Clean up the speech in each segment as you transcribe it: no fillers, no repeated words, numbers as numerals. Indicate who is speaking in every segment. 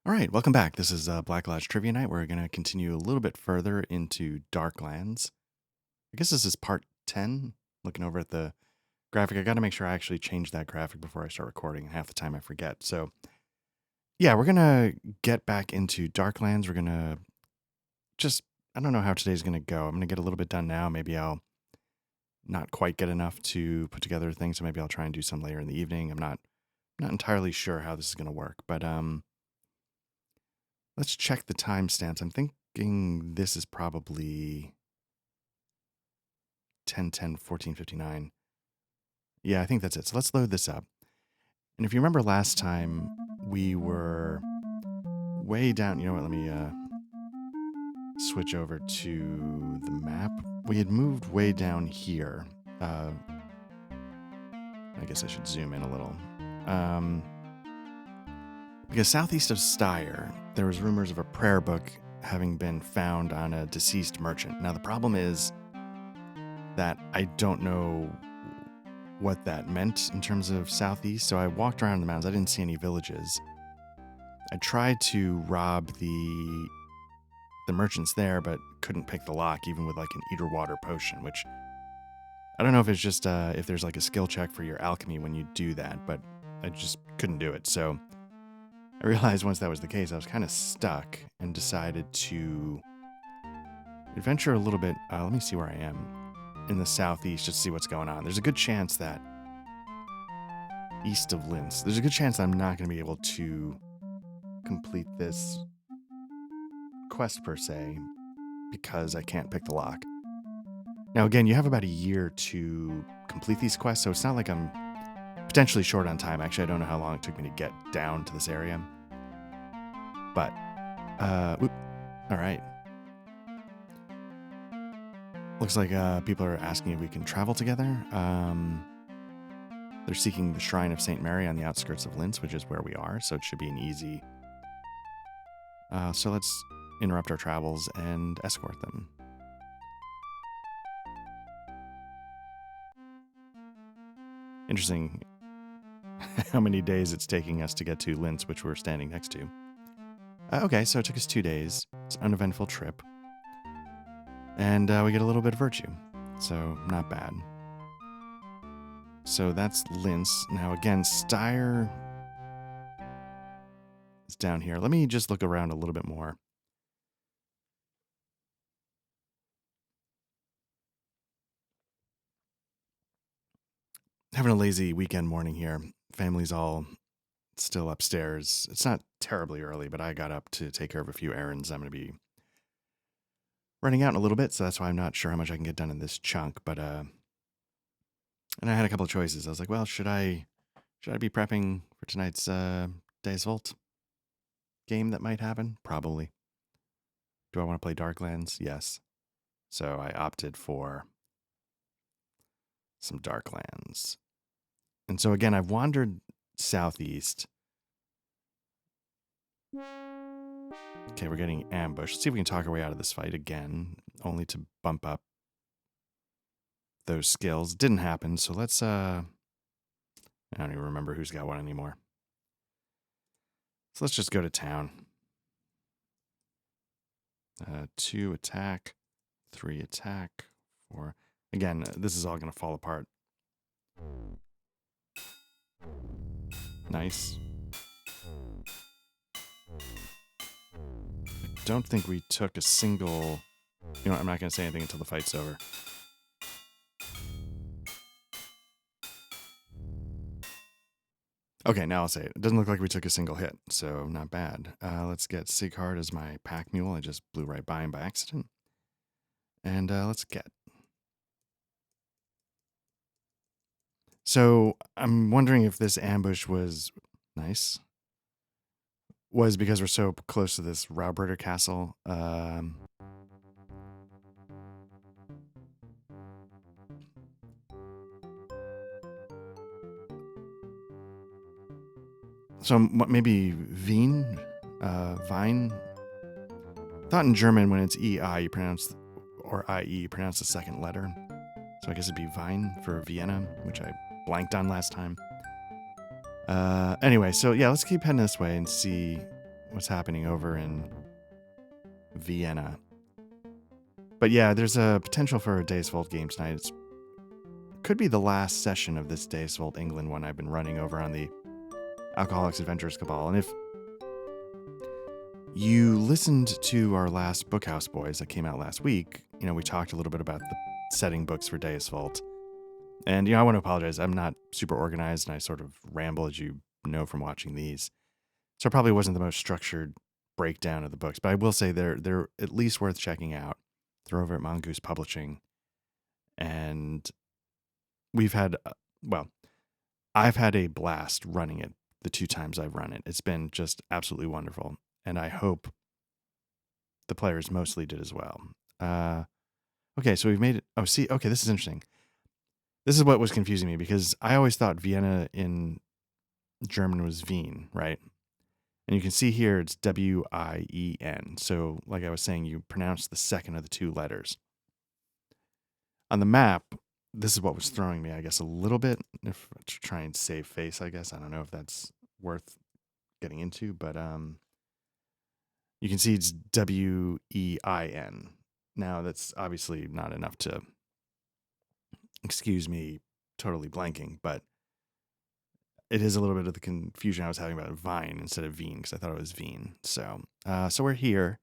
Speaker 1: All right, welcome back. This is Black Lodge Trivia Night. We're going to continue a little bit further into Darklands. I guess this is part 10. Looking over at the graphic, I got to make sure I actually change that graphic before I start recording. Half the time I forget. So, yeah, we're going to get back into Darklands. We're going to I don't know how today's going to go. I'm going to get a little bit done now. Maybe I'll not quite get enough to put together things. So maybe I'll try and do some later in the evening. I'm not entirely sure how this is going to work, but let's check the timestamps. I'm thinking this is probably 10:10:14:59. Yeah, I think that's it. So let's load this up. And if you remember last time, we were way down. You know what? Let me switch over to the map. We had moved way down here. I guess I should zoom in a little. Because southeast of Styre, there was rumors of a prayer book having been found on a deceased merchant. Now, the problem is that I don't know what that meant in terms of southeast, so I walked around the mountains. I didn't see any villages. I tried to rob the merchants there, but couldn't pick the lock, even with like an eater water potion, which I don't know if it's just if there's like a skill check for your alchemy when you do that, but I just couldn't do it. So I realized once that was the case, I was kind of stuck and decided to adventure a little bit. Let me see where I am in the southeast, just to see what's going on. There's a good chance that east of Linz, there's a good chance that I'm not going to be able to complete this quest per se because I can't pick the lock. Now, again, you have about a year to complete these quests, so it's not like I'm potentially short on time. Actually, I don't know how long it took me to get down to this area. But, all right. Looks like people are asking if we can travel together. They're seeking the Shrine of St. Mary on the outskirts of Linz, which is where we are, so it should be an easy. So let's interrupt our travels and escort them. Interesting how many days it's taking us to get to Linz, which we're standing next to. Okay, so it took us 2 days. It's an uneventful trip. And we get a little bit of virtue, so not bad. So that's Linz. Now again, Styre is down here. Let me just look around a little bit more. Having a lazy weekend morning here. Family's all still upstairs. It's not terribly early, but I got up to take care of a few errands. I'm going to be running out in a little bit, so that's why I'm not sure how much I can get done in this chunk. But and I had a couple of choices. I was like, well, should I be prepping for tonight's Days Vault game that might happen? Probably. Do I want to play Darklands? Yes. So I opted for some Darklands. And so again, I've wandered southeast. Okay, we're getting ambushed. Let's see if we can talk our way out of this fight again, only to bump up those skills. Didn't happen, so let's I don't even remember who's got one anymore. So let's just go to town. 2 attack, 3 attack, 4. Again, this is all going to fall apart. Nice. I don't think we took a single... You know what, I'm not going to say anything until the fight's over. Okay, now I'll say it. It doesn't look like we took a single hit, so not bad. Let's get Sighard as my pack mule. I just blew right by him by accident. And let's get... So I'm wondering if this ambush was nice. Was because we're so close to this Raubritter castle. So maybe Wien, Vine. Thought in German when it's EI you pronounce, or IE you pronounce the second letter. So I guess it'd be Vine for Vienna, which I blanked on last time. Anyway, so yeah, let's keep heading this way and see what's happening over in Vienna. But yeah, there's a potential for a Days Vault game tonight. It could be the last session of this Days Vault England one I've been running over on the Alcoholics Adventurers Cabal. And if you listened to our last Bookhouse Boys that came out last week, we talked a little bit about the setting books for Days Vault. And, I want to apologize. I'm not super organized and I sort of ramble, as you know from watching these. So it probably wasn't the most structured breakdown of the books, but I will say they're at least worth checking out. They're over at Mongoose Publishing. And we've had, I've had a blast running it the 2 times I've run it. It's been just absolutely wonderful. And I hope the players mostly did as well. Okay, so we've made it. Oh, see, okay, this is interesting. This is what was confusing me because I always thought Vienna in German was Wien, right? And you can see here it's W-I-E-N. So like I was saying, you pronounce the second of the 2 letters. On the map, this is what was throwing me, I guess, a little bit. If to try and save face, I guess. I don't know if that's worth getting into, but you can see it's W-E-I-N. Now, that's obviously not enough to excuse me totally blanking, but it is a little bit of the confusion I was having about Vine instead of Veen, because I thought it was Veen. So we're here.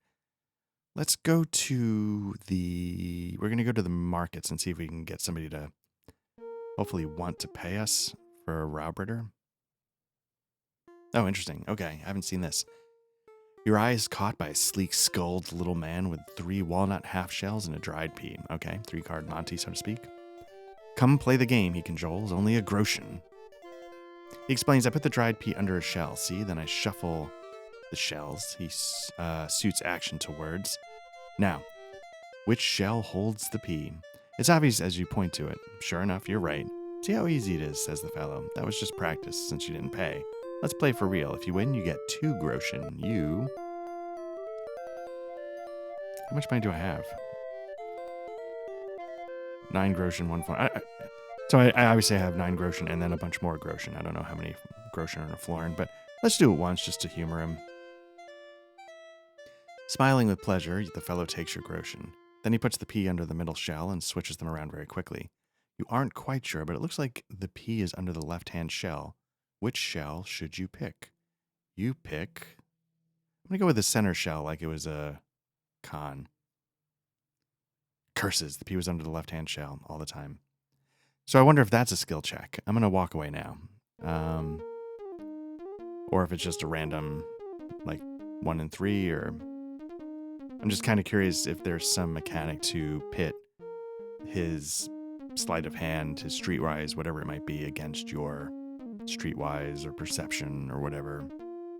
Speaker 1: Let's go to we're going to go to the markets and see if we can get somebody to hopefully want to pay us for a Raubritter. Oh, interesting. Okay, I haven't seen this. Your eye is caught by a sleek skulled little man with 3 walnut half shells and a dried pea. Okay, 3-card Monty, so to speak. Come play the game, he cajoles, only a groschen. He explains, I put the dried pea under a shell, see? Then I shuffle the shells. He suits action to words. Now, which shell holds the pea? It's obvious as you point to it. Sure enough, you're right. See how easy it is, says the fellow. That was just practice, since you didn't pay. Let's play for real. If you win, you get 2 groschen. How much money do I have? 9 groschen, 1 florin. So I obviously have 9 groschen and then a bunch more groschen. I don't know how many groschen are in a florin, but let's do it once just to humor him. Smiling with pleasure, the fellow takes your groschen. Then he puts the pea under the middle shell and switches them around very quickly. You aren't quite sure, but it looks like the pea is under the left-hand shell. Which shell should you pick? You pick... I'm going to go with the center shell like it was a con. Curses, the pea was under the left-hand shell all the time. So I wonder if that's a skill check. I'm going to walk away now. Or if it's just a random, like, 1 in 3, or... I'm just kind of curious if there's some mechanic to pit his sleight of hand, his streetwise, whatever it might be, against your streetwise or perception or whatever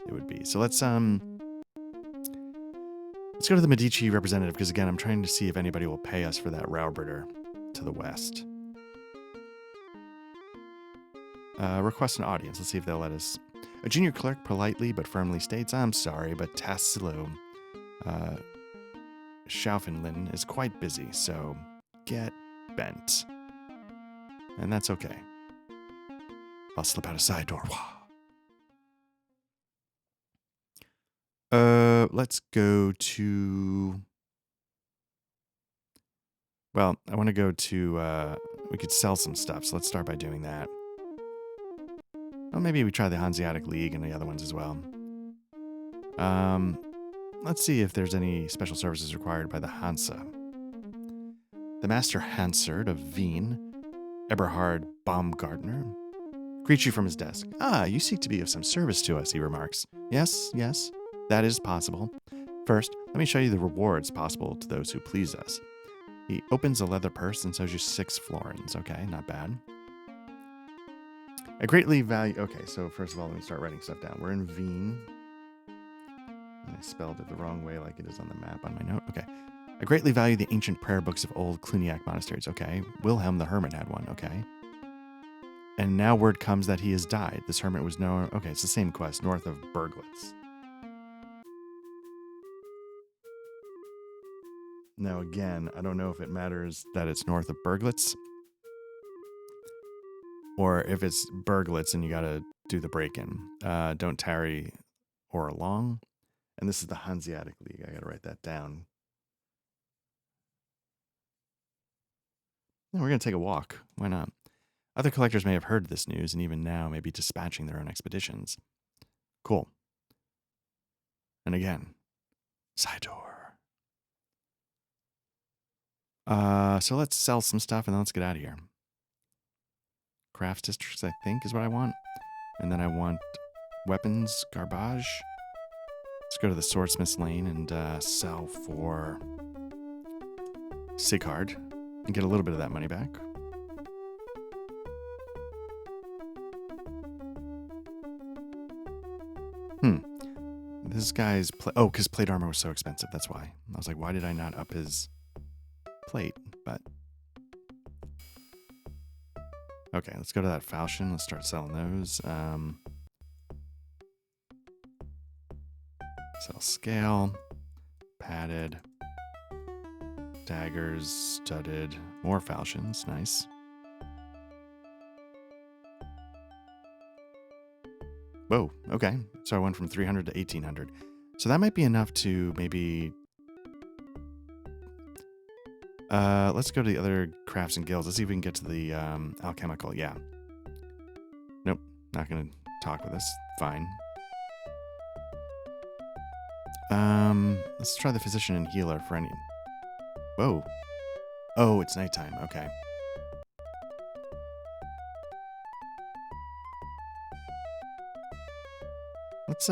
Speaker 1: it would be. So let's go to the Medici representative, because again, I'm trying to see if anybody will pay us for that Raubritter to the west. Request an audience. Let's see if they'll let us. A junior clerk politely but firmly states, I'm sorry, but Tassilo Schaufenlin is quite busy, so get bent. And that's okay. I'll slip out a side door. Let's go to... Well, I want to go to... we could sell some stuff, so let's start by doing that. Well, maybe we try the Hanseatic League and the other ones as well. Let's see if there's any special services required by the Hansa. The Master Hansard of Wien, Eberhard Baumgartner, greets you from his desk. Ah, you seek to be of some service to us, he remarks. Yes, that is possible. First, let me show you the rewards possible to those who please us. He opens a leather purse and shows you 6 florins. Okay, not bad. I greatly value... Okay, so first of all, let me start writing stuff down. We're in Wien. I spelled it the wrong way like it is on the map on my note. Okay. I greatly value the ancient prayer books of old Cluniac monasteries. Okay. Wilhelm the Hermit had one. Okay. And now word comes that he has died. This hermit was known... Okay, it's the same quest, north of Berglitz. Now, again, I don't know if it matters that it's north of Berglitz, or if it's Berglitz and you gotta do the break-in. Don't tarry or along. And this is the Hanseatic League. I got to write that down. Yeah, we're going to take a walk. Why not? Other collectors may have heard this news and even now may be dispatching their own expeditions. Cool. And again, side door. So let's sell some stuff and then let's get out of here. Crafts districts, I think, is what I want. And then I want weapons, garbage. Let's go to the swordsmith's lane and sell for Sigard and get a little bit of that money back. This guy's because plate armor was so expensive. That's why. I was like, why did I not up his plate? But okay, let's go to that falchion. Let's start selling those. Sell scale, padded, daggers, studded, more falchions. Nice. Whoa, okay. So I went from 300 to 1800. So that might be enough to maybe... let's go to the other crafts and guilds. Let's see if we can get to the alchemical. Yeah. Nope, not going to talk with us. Fine. Let's try the physician and healer for any... Whoa. Oh, it's nighttime. Okay. Let's,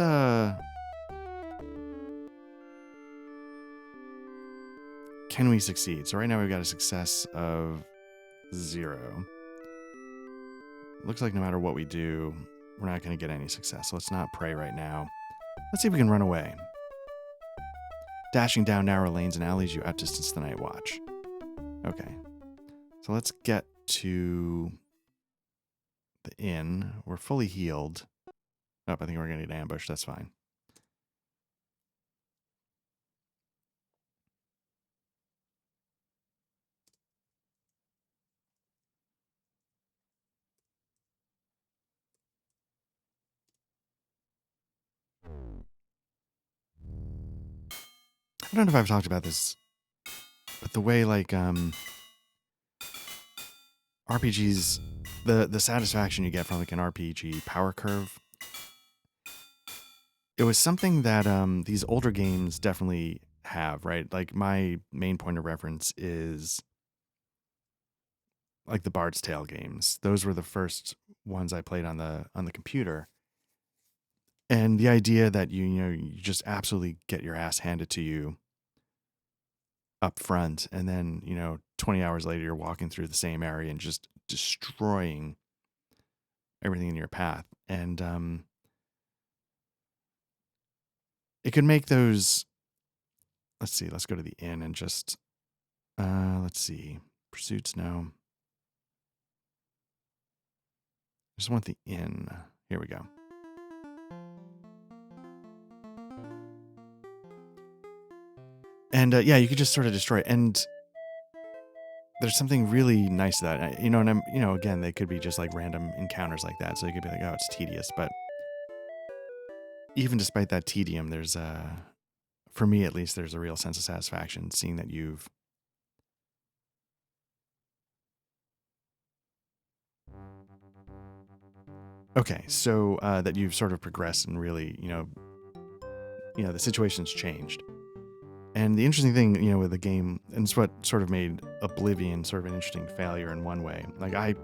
Speaker 1: can we succeed? So right now we've got a success of 0. Looks like no matter what we do, we're not going to get any success. So let's not pray right now. Let's see if we can run away. Dashing down narrow lanes and alleys, you outdistance the night watch. Okay. So let's get to the inn. We're fully healed. Oh, I think we're going to get ambushed. That's fine. I don't know if I've talked about this, but the way like RPGs, the satisfaction you get from like an RPG power curve, it was something that these older games definitely have, right? Like my main point of reference is like the Bard's Tale games. Those were the first ones I played on the computer. And the idea that you just absolutely get your ass handed to you up front, and then 20 hours later you're walking through the same area and just destroying everything in your path. And it could make those... Let's see, let's go to the inn and just let's see, pursuits. No, I just want the inn. Here we go. And yeah, you could just sort of destroy it. And there's something really nice to that. And I'm, again, they could be just like random encounters like that. So you could be like, oh, it's tedious. But even despite that tedium, there's for me at least, there's a real sense of satisfaction seeing that you've so that you've sort of progressed and really, the situation's changed. And the interesting thing, with the game, and it's what sort of made Oblivion sort of an interesting failure in one way. Like I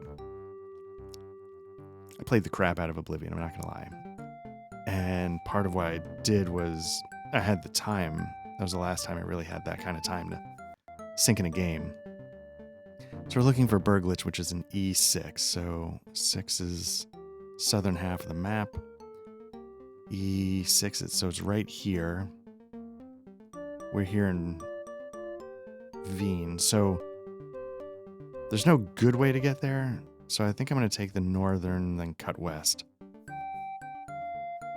Speaker 1: played the crap out of Oblivion, I'm not gonna lie. And part of what I did was I had the time. That was the last time I really had that kind of time to sink in a game. So we're looking for Berglich, which is an E6. So 6 is southern half of the map. E6, so it's right here. We're here in Wien, so there's no good way to get there. So I think I'm going to take the northern, then cut west.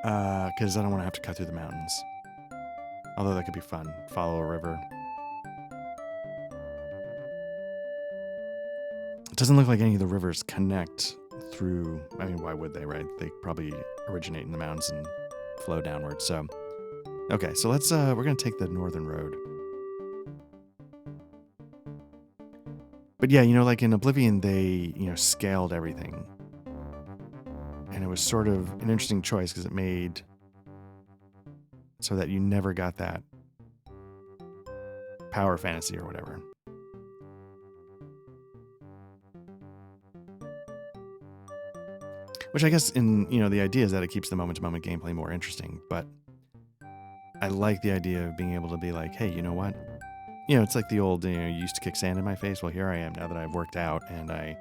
Speaker 1: Because I don't want to have to cut through the mountains. Although that could be fun. Follow a river. It doesn't look like any of the rivers connect through... I mean, why would they, right? They probably originate in the mountains and flow downward, so... Okay, so let's we're gonna take the northern road. But yeah, like in Oblivion, they scaled everything, and it was sort of an interesting choice because it made so that you never got that power fantasy or whatever. Which I guess in the idea is that it keeps the moment-to-moment gameplay more interesting, but I like the idea of being able to be like, hey, you know what? It's like the old, you used to kick sand in my face. Well, here I am now that I've worked out and I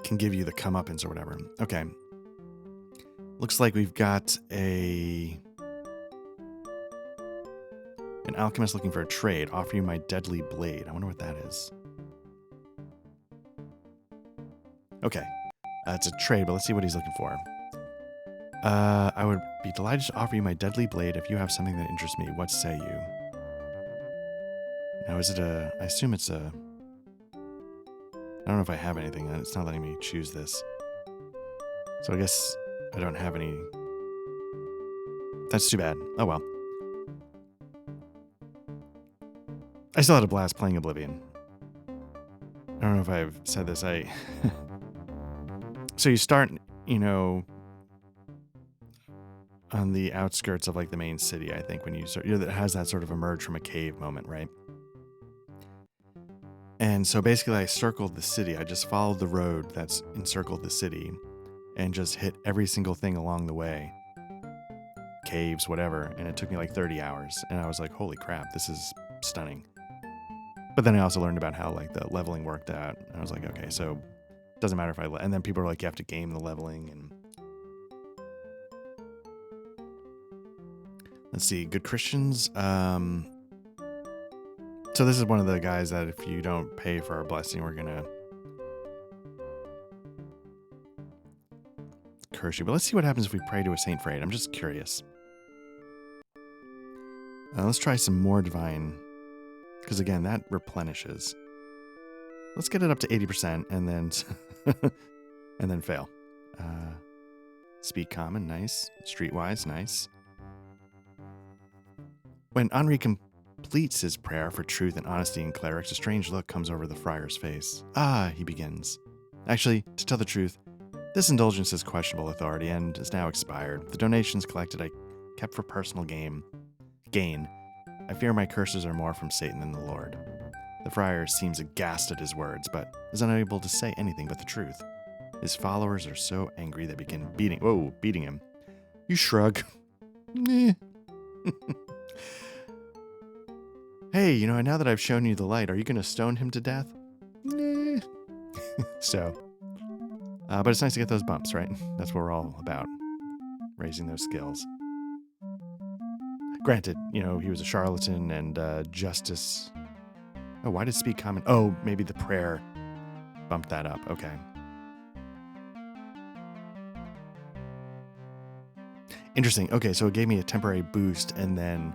Speaker 1: can give you the comeuppance or whatever. Okay. Looks like we've got an alchemist looking for a trade. Offer you my deadly blade. I wonder what that is. Okay. It's a trade, but let's see what he's looking for. I would be delighted to offer you my deadly blade if you have something that interests me. What say you? Now, is it I assume it's I don't know if I have anything. It's not letting me choose this. So I guess I don't have any. That's too bad. Oh well. I still had a blast playing Oblivion. I don't know if I've said this. So you start, on the outskirts of like the main city, I think, when you start, that has that sort of emerge from a cave moment, right? And so basically I circled the city. I just followed the road that's encircled the city and just hit every single thing along the way. Caves, whatever. And it took me like 30 hours. And I was like, holy crap, this is stunning. But then I also learned about how like the leveling worked out. And I was like, okay, so it doesn't matter if and then people are like, you have to game the leveling. And let's see, good Christians. So this is one of the guys that if you don't pay for our blessing, we're going to curse you. But let's see what happens if we pray to a saint for aid. I'm just curious. Let's try some more divine, because again, that replenishes. Let's get it up to 80% and then and then fail. Speak common, nice. Streetwise, nice. When Henri completes his prayer for truth and honesty in clerics, a strange look comes over the friar's face. Ah, he begins. Actually, to tell the truth, this indulgence has questionable authority and is now expired. The donations collected I kept for personal gain. I fear my curses are more from Satan than the Lord. The friar seems aghast at his words, but is unable to say anything but the truth. His followers are so angry they begin beating him. You shrug. Hey, now that I've shown you the light, are you going to stone him to death? So, but it's nice to get those bumps, right? That's what we're all about, raising those skills. Granted, he was a charlatan and justice. Oh, why did speak common? Oh, maybe the prayer bumped that up. Okay. Interesting. Okay, so it gave me a temporary boost and then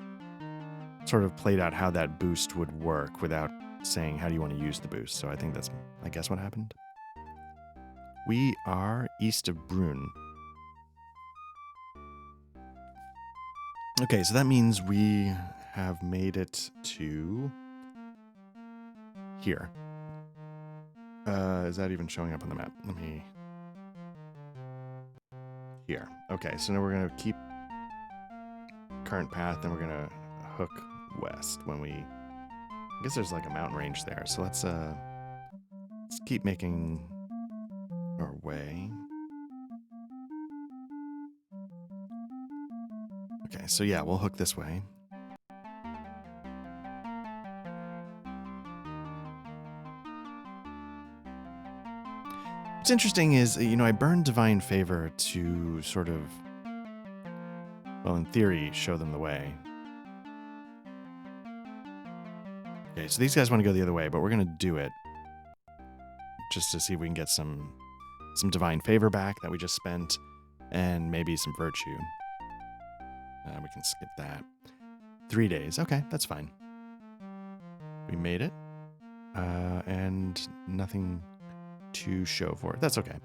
Speaker 1: sort of played out how that boost would work without saying how do you want to use the boost. So I think that's, I guess, what happened. We are east of Brunn. Okay, so that means we have made it to here. Is that even showing up on the map? Let me... Here. Okay, so now we're going to keep current path, and we're going to hook west when we... I guess there's like a mountain range there, so let's keep making our way. Okay, so yeah, we'll hook this way. What's interesting is, I burned Divine Favor to sort of, well, in theory, show them the way. Okay, so these guys want to go the other way, but we're going to do it just to see if we can get some Divine Favor back that we just spent, and maybe some Virtue. We can skip that. 3 days. Okay, that's fine. We made it. And nothing to show for it. That's okay.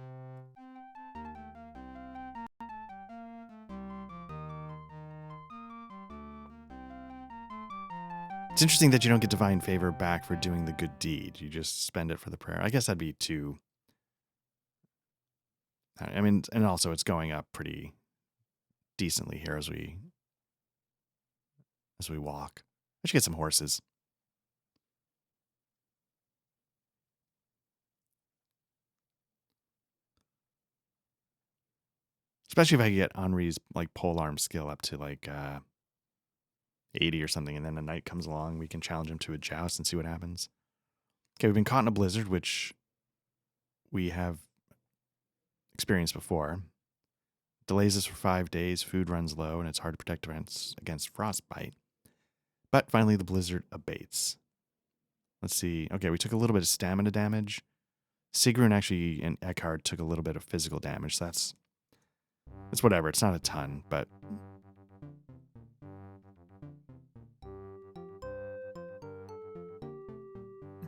Speaker 1: It's interesting that you don't get divine favor back for doing the good deed. You just spend it for the prayer. I guess that'd be too... I mean, and also it's going up pretty decently here as we walk. I should get some horses. Especially if I get Henri's like polearm skill up to like 80 or something, and then a knight comes along, we can challenge him to a joust and see what happens. Okay, we've been caught in a blizzard, which we have experienced before. Delays us for 5 days, food runs low, and it's hard to protect against frostbite. But finally, the blizzard abates. Let's see. Okay, we took a little bit of stamina damage. Sigrun actually and Eckhard took a little bit of physical damage. So that's whatever. It's not a ton, but...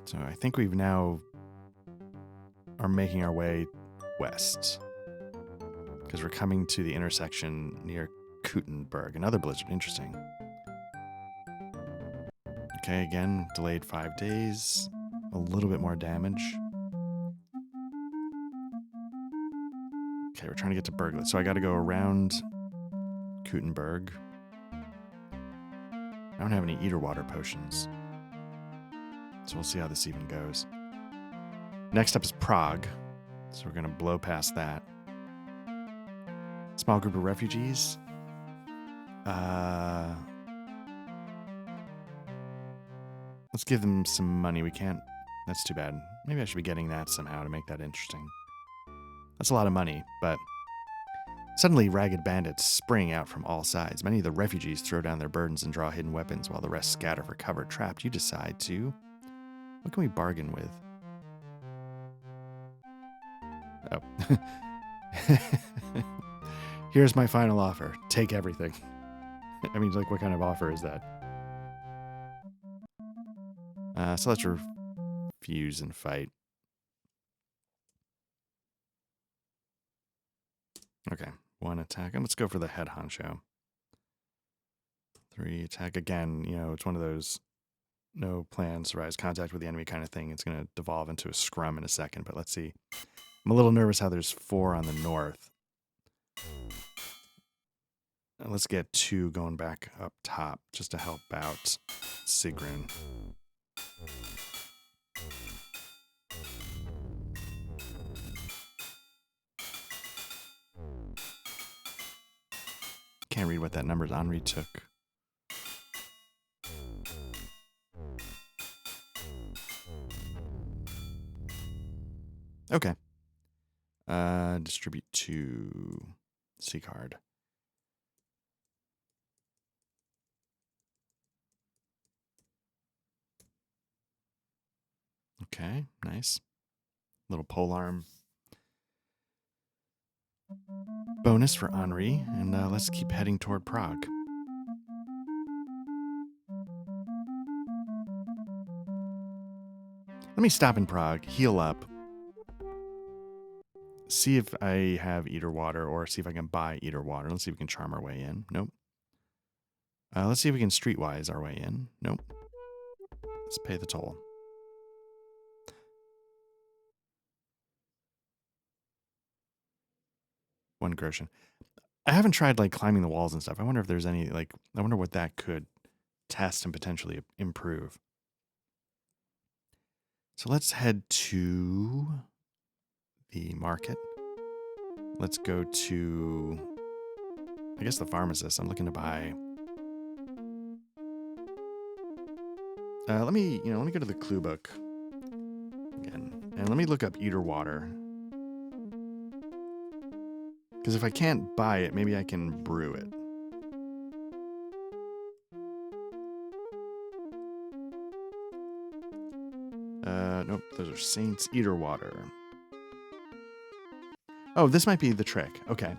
Speaker 1: So I think we've now are making our way west. Because we're coming to the intersection near Kutenberg. Another blizzard. Interesting. Okay, again, delayed 5 days. A little bit more damage. Okay, we're trying to get to Berglet. So I got to go around Kutenberg. I don't have any eater water potions. So we'll see how this even goes. Next up is Prague. So we're going to blow past that. Small group of refugees. Let's give them some money. We can't. That's too bad. Maybe I should be getting that somehow to make that interesting. That's a lot of money, but suddenly ragged bandits spring out from all sides. Many of the refugees throw down their burdens and draw hidden weapons while the rest scatter for cover. Trapped, you decide to... What can we bargain with? Oh. Here's my final offer. Take everything. I mean, like, what kind of offer is that? So let's refuse and fight. Okay, 1 attack. And let's go for the head honcho. 3 attack. Again, you know, it's one of those no plan, surprise contact with the enemy kind of thing. It's going to devolve into a scrum in a second, but let's see. I'm a little nervous how there's 4 on the north. Let's get 2 going back up top just to help out Sigrun. Can't read what that number Henri took. Okay. Distribute to C card. Okay, nice. Little polearm bonus for Henri, and let's keep heading toward Prague. Let me stop in Prague, heal up, see if I have eater water, or see if I can buy eater water. Let's see if we can charm our way in. Nope. Let's see if we can streetwise our way in. Nope. Let's pay the toll. One groschen. I haven't tried like climbing the walls and stuff. I wonder if there's any like, I wonder what that could test and potentially improve. So let's head to the market. Let's go to, I guess, the pharmacist. I'm looking to buy. Let me go to the clue book again, and let me look up eater water. Because if I can't buy it, maybe I can brew it. Nope, those are saints. Eater water. Oh, this might be the trick. Okay.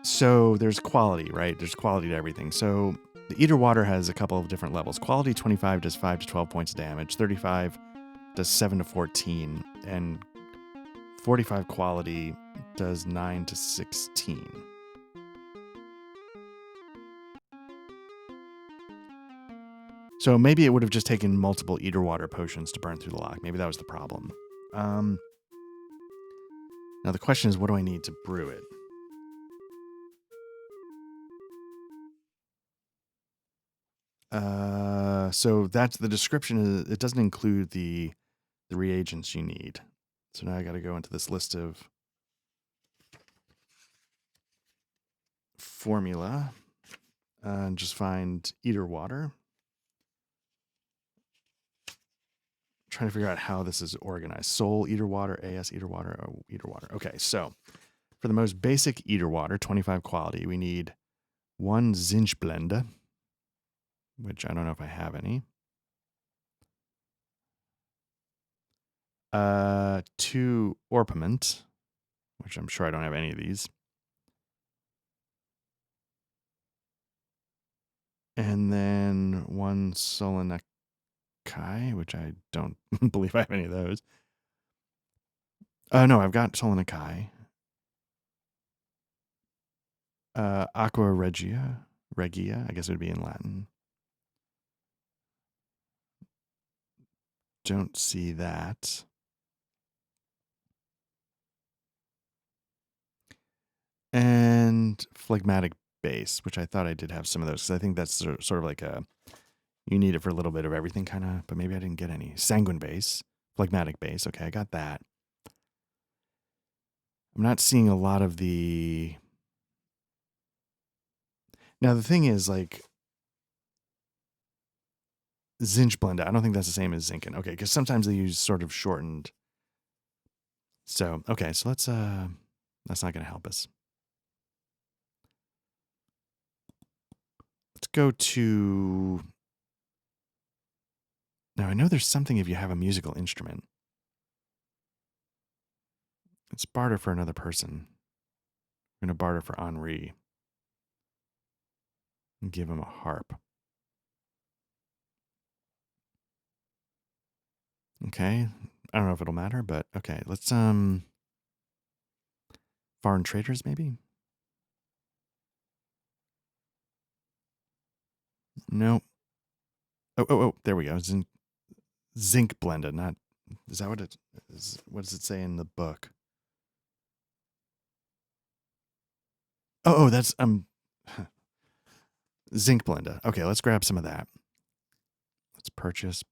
Speaker 1: So there's quality, right? There's quality to everything. So the eater water has a couple of different levels. Quality 25 does 5 to 12 points of damage. 35 does 7 to 14. And 45 quality does 9 to 16. So maybe it would have just taken multiple Eater Water potions to burn through the lock. Maybe that was the problem. Now the question is, what do I need to brew it? So that's the description. It doesn't include the reagents you need. So now I got to go into this list of formula and just find Eater Water. Trying to figure out how this is organized. Soul Eater Water, AS Eater Water, oh, Eater Water. Okay, so for the most basic Eater Water, 25 quality, we need 1 Zinchblende, which I don't know if I have any. 2 Orpiment, which I'm sure I don't have any of these. And then 1 Solanakai, which I don't believe I have any of those. No, I've got Solanakai. Aqua Regia, I guess it would be in Latin. Don't see that. And Phlegmatic Base, which I thought I did have some of those, because I think that's sort of like you need it for a little bit of everything, kind of, but maybe I didn't get any. Sanguine Base, Phlegmatic Base, okay, I got that. I'm not seeing a lot of the... Now, the thing is, like, Zinchblende, I don't think that's the same as Zinken. Okay, because sometimes they use sort of shortened. So, okay, so that's not going to help us. Let's go to... Now, I know there's something if you have a musical instrument. Let's barter for another person. I'm going to barter for Henri. And give him a harp. Okay. I don't know if it'll matter, but okay. Let's, foreign traders, maybe? No. Oh, there we go. Zinchblende, not... Is that what it is? What does it say in the book? Oh, that's Zinchblende. Okay, let's grab some of that. Let's purchase.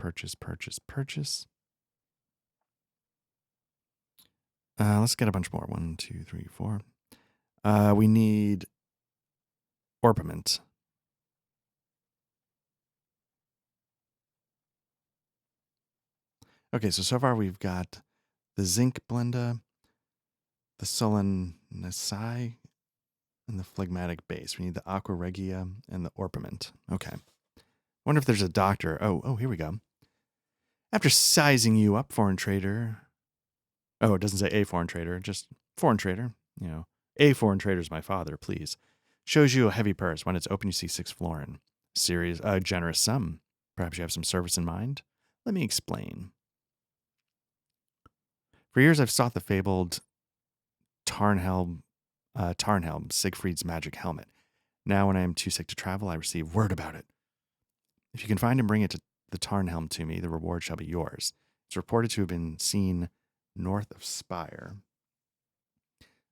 Speaker 1: Let's get a bunch more. 1, 2, 3, 4. We need Orpiment. Okay, so far we've got the Zinchblende, the Solanacei, and the Phlegmatic Base. We need the Aqua Regia and the Orpiment. Okay. Wonder if there's a doctor. Oh, here we go. After sizing you up, foreign trader. Oh, it doesn't say a foreign trader, just foreign trader. You know, a foreign trader is my father, please. Shows you a heavy purse. When it's open, you see 6 florin. Generous sum. Perhaps you have some service in mind? Let me explain. For years, I've sought the fabled Tarnhelm, Siegfried's magic helmet. Now, when I am too sick to travel, I receive word about it. If you can find and bring it to the Tarnhelm to me, the reward shall be yours. It's reported to have been seen north of Spire.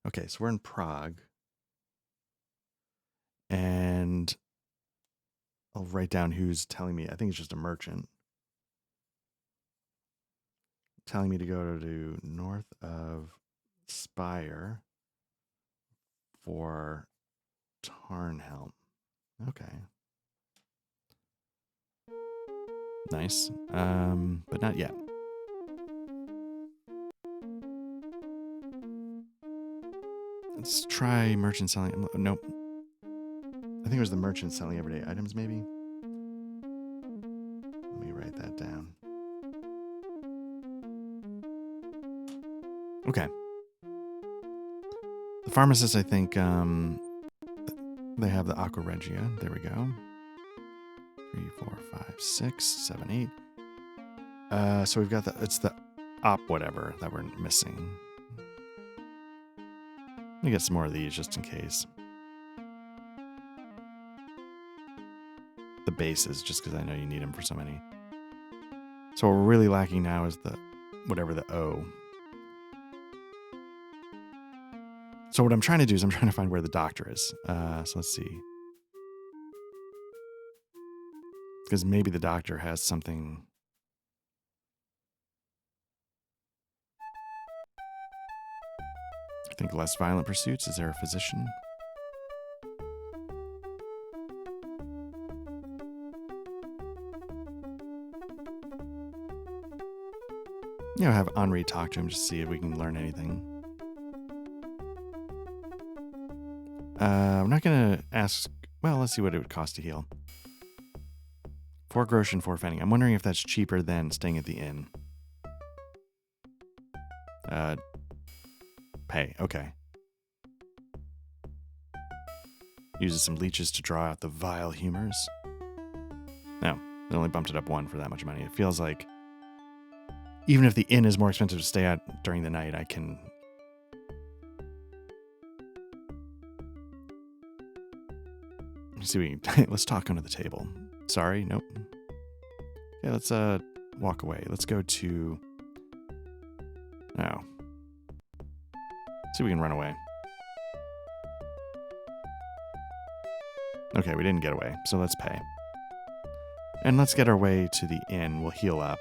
Speaker 1: Okay, so we're in Prague. And I'll write down who's telling me. I think it's just a merchant. Telling me to go to north of Spire for Tarnhelm. Okay. Nice. But not yet. Let's try merchant selling. Nope. I think it was the merchant selling everyday items, maybe. Let me write that down. Okay. The pharmacist, I think, they have the Aqua Regia. There we go. 3, 4, 5, 6, 7, 8. So we've got it's the op whatever that we're missing. Let me get some more of these just in case. The bases just because I know you need them for so many. So what we're really lacking now is the whatever the O. So what I'm trying to do is I'm trying to find where the doctor is. So let's see. Because maybe the doctor has something. I think less violent pursuits. Is there a physician? You know, have Henri talk to him just to see if we can learn anything. I'm not going to ask... Well, let's see what it would cost to heal. 4 groschen, 4 pfennig. I'm wondering if that's cheaper than staying at the inn. Pay. Okay. Uses some leeches to draw out the vile humors. No, it only bumped it up 1 for that much money. It feels like even if the inn is more expensive to stay at during the night, I can... Let's see, let's talk under the table. Sorry, nope. Okay, let's walk away. Let's go to... Oh. See if we can run away. Okay, we didn't get away, so let's pay. And let's get our way to the inn. We'll heal up.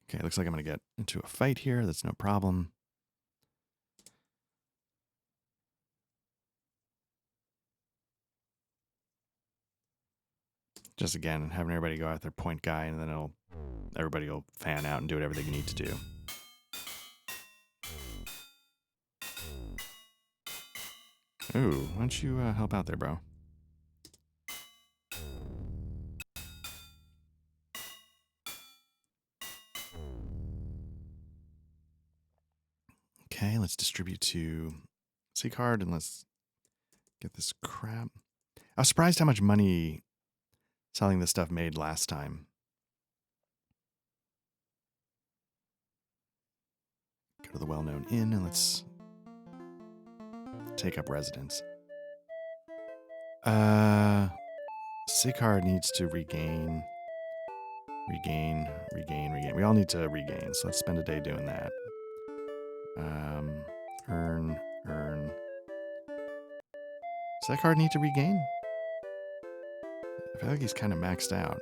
Speaker 1: Okay, looks like I'm going to get into a fight here. That's no problem. Just again, having everybody go out there, point guy, and then everybody will fan out and do whatever they need to do. Ooh, why don't you help out there, bro? Okay, let's distribute to C-Card and let's get this crap. I was surprised how much money selling this stuff made last time. Go to the well-known inn and let's take up residence. C-Card needs to regain. We all need to regain, so let's spend a day doing that. Earn. Does that card need to regain? I feel like he's kind of maxed out.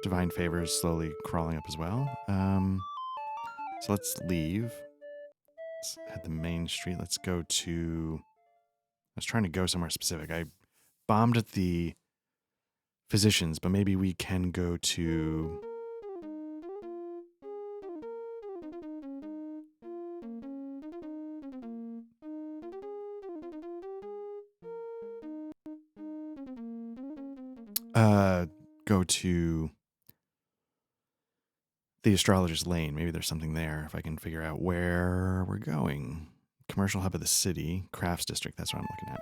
Speaker 1: Divine Favor is slowly crawling up as well. So let's leave. Let's head the main street. Let's go to... I was trying to go somewhere specific. I bombed at the physicians, but maybe we can go to... go to the Astrologer's Lane. Maybe there's something there if I can figure out where we're going. Commercial hub of the city, crafts district. That's what I'm looking at.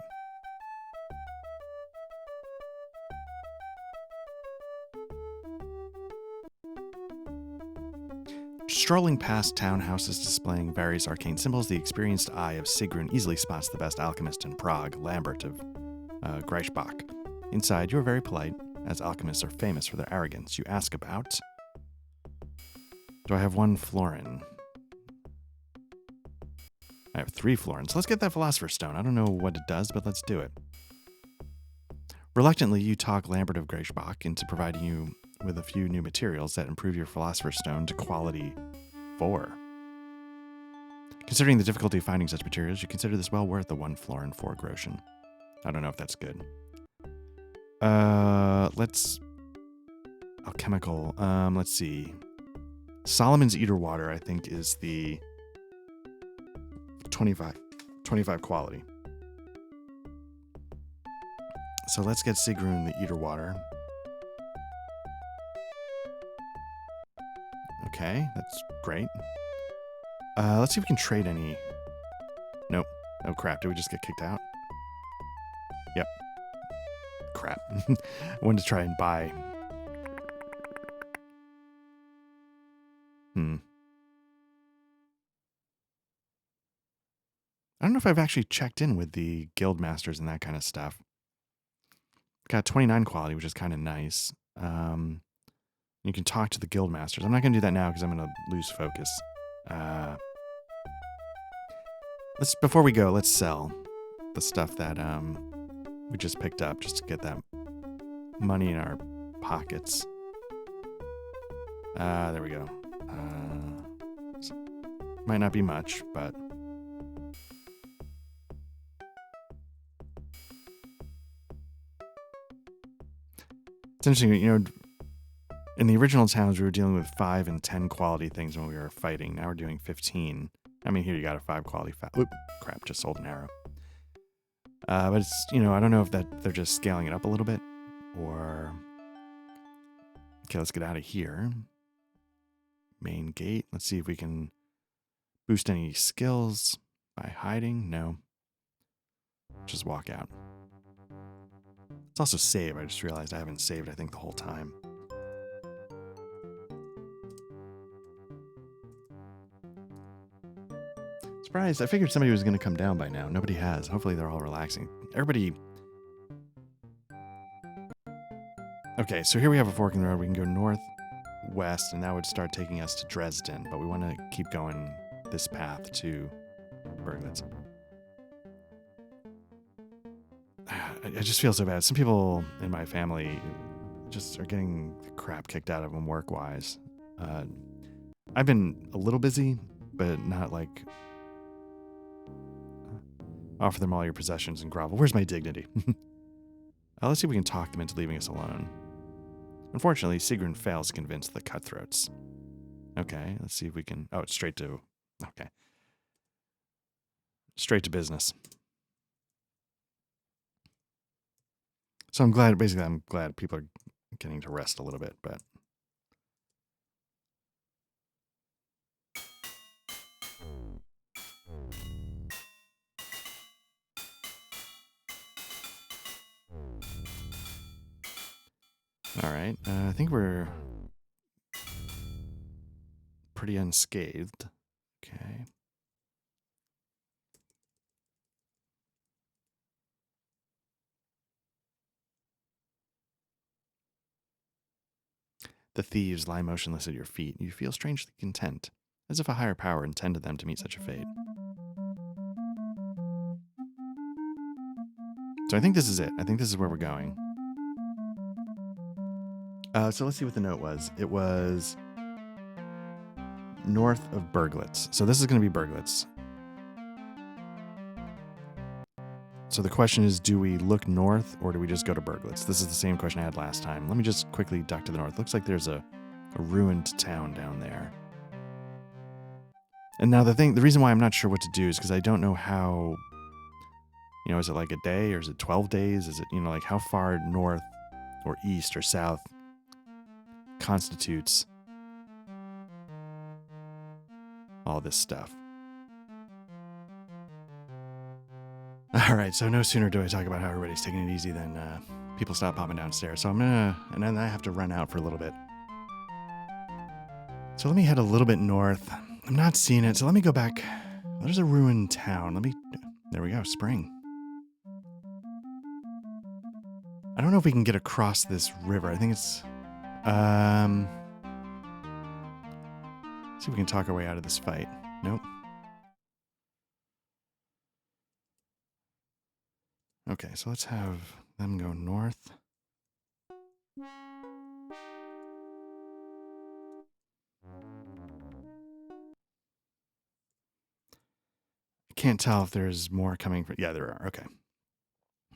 Speaker 1: Strolling past townhouses displaying various arcane symbols, the experienced eye of Sigrun easily spots the best alchemist in Prague, Lambert of Greichbach. Inside, you are very polite, as alchemists are famous for their arrogance. You ask about... Do I have 1 florin? I have 3 florins. Let's get that Philosopher's Stone. I don't know what it does, but let's do it. Reluctantly, you talk Lambert of Greichbach into providing you with a few new materials that improve your Philosopher's Stone to quality 4. Considering the difficulty of finding such materials, you consider this well worth the 1 florin 4 groschen. I don't know if that's good. Let's... Alchemical. Let's see. Solomon's Eater Water, I think, is the 25 quality. So let's get Sigrun the Eater Water. Okay, that's great. Let's see if we can trade any. Nope. Oh crap, did we just get kicked out? Yep. Crap. I wanted to try and buy. I don't know if I've actually checked in with the guild masters and that kind of stuff. Got 29 quality, which is kind of nice. You can talk to the guild masters. I'm not going to do that now because I'm going to lose focus. Before we go, let's sell the stuff that we just picked up just to get that money in our pockets. There we go. Might not be much, but it's interesting. You know, in the original towns, we were dealing with 5 and 10 quality things when we were fighting. Now we're doing 15. I mean, here you got a 5 quality. Oop, crap! Just sold an arrow. But it's, you know, I don't know if that they're just scaling it up a little bit, or okay. Let's get out of here. Main gate. Let's see if we can boost any skills by hiding. No. Just walk out. It's also save. I just realized I haven't saved, I think, the whole time. Surprised. I figured somebody was going to come down by now. Nobody has. Hopefully they're all relaxing. Everybody... Okay, so here we have a fork in the road. We can go northwest, and that would start taking us to Dresden. But we want to keep going this path to Berglitz. I just feel so bad. Some people in my family just are getting the crap kicked out of them work-wise. I've been a little busy, but not like... Offer them all your possessions and grovel. Where's my dignity? Let's see if we can talk them into leaving us alone. Unfortunately, Sigrun fails to convince the cutthroats. Okay, let's see if we can... Oh, it's straight to... Okay. Straight to business. So I'm glad people are getting to rest a little bit, but... All right, I think we're pretty unscathed. Okay. The thieves lie motionless at your feet. You feel strangely content, as if a higher power intended them to meet such a fate. So I think this is it. I think this is where we're going. So let's see what the note was. It was north of Berglitz. So this is going to be Berglitz. So the question is, do we look north or do we just go to Berglitz? This is the same question I had last time. Let me just quickly duck to the north. Looks like there's a ruined town down there. And now the reason why I'm not sure what to do is because I don't know how, you know, is it like a day or is it 12 days? Is it, you know, like how far north or east or south constitutes all this stuff. All right, so no sooner do I talk about how everybody's taking it easy than people stop popping downstairs. So I'm gonna, and then I have to run out for a little bit. So let me head a little bit north. I'm not seeing it, so let me go back. There's a ruined town. There we go, spring. I don't know if we can get across this river. I think it's, see if we can talk our way out of this fight. Nope. Okay, so let's have them go north. I can't tell if there's more coming from... Yeah, there are. Okay.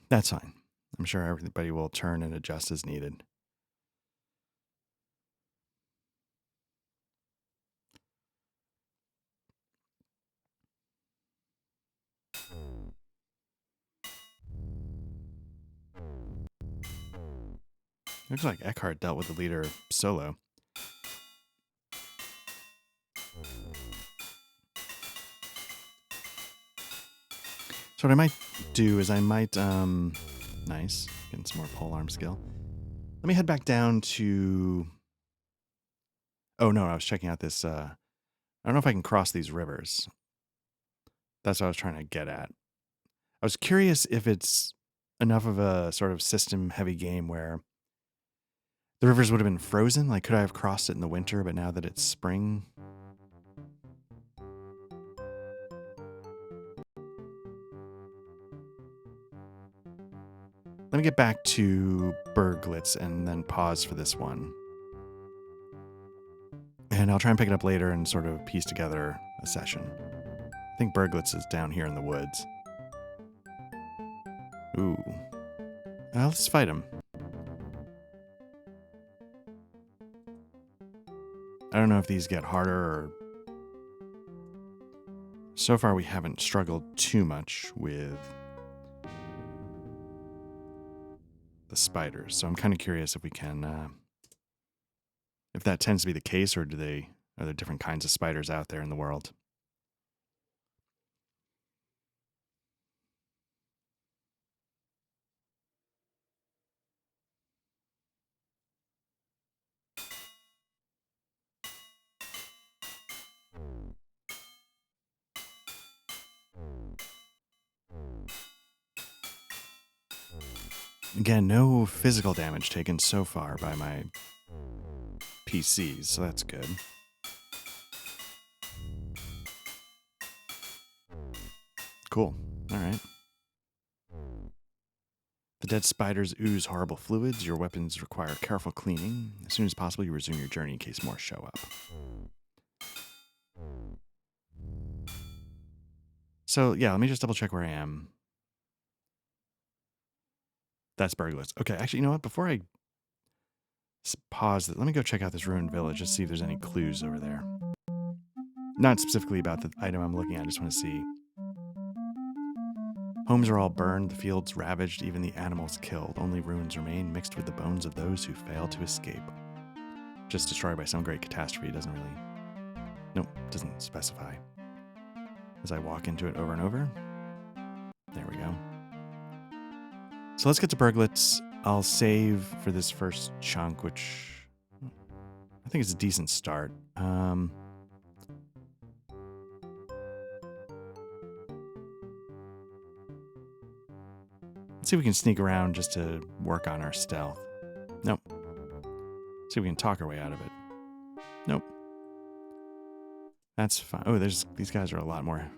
Speaker 1: That's fine. I'm sure everybody will turn and adjust as needed. Looks like Eckhart dealt with the leader solo. So what I might do is nice, getting some more polearm skill. Let me head back down to Oh, no, I was checking out this. I don't know if I can cross these rivers. That's what I was trying to get at. I was curious if it's enough of a sort of system heavy game where the rivers would have been frozen. Like, could I have crossed it in the winter, but now that it's spring? Let me get back to Berglitz and then pause for this one. And I'll try and pick it up later and sort of piece together a session. I think Berglitz is down here in the woods. Ooh. Let's fight him. I don't know if these get harder or... So far we haven't struggled too much with the spiders. So I'm kind of curious if we can... if that tends to be the case, or are there different kinds of spiders out there in the world? Again, no physical damage taken so far by my PCs, so that's good. Cool. All right. The dead spiders ooze horrible fluids. Your weapons require careful cleaning. As soon as possible, you resume your journey in case more show up. So, yeah, let me just double check where I am. That's Berglitz. Okay, actually, you know what? Before I pause it, let me go check out this ruined village, just see if there's any clues over there. Not specifically about the item I'm looking at, I just want to see. Homes are all burned, the fields ravaged, even the animals killed. Only ruins remain, mixed with the bones of those who failed to escape. Just destroyed by some great catastrophe. Doesn't really... Nope, doesn't specify. As I walk into it over and over. There we go. So let's get to Berglitz. I'll save for this first chunk, which I think is a decent start. Let's see if we can sneak around just to work on our stealth. Nope. See if we can talk our way out of it. Nope. That's fine. Oh, these guys are a lot more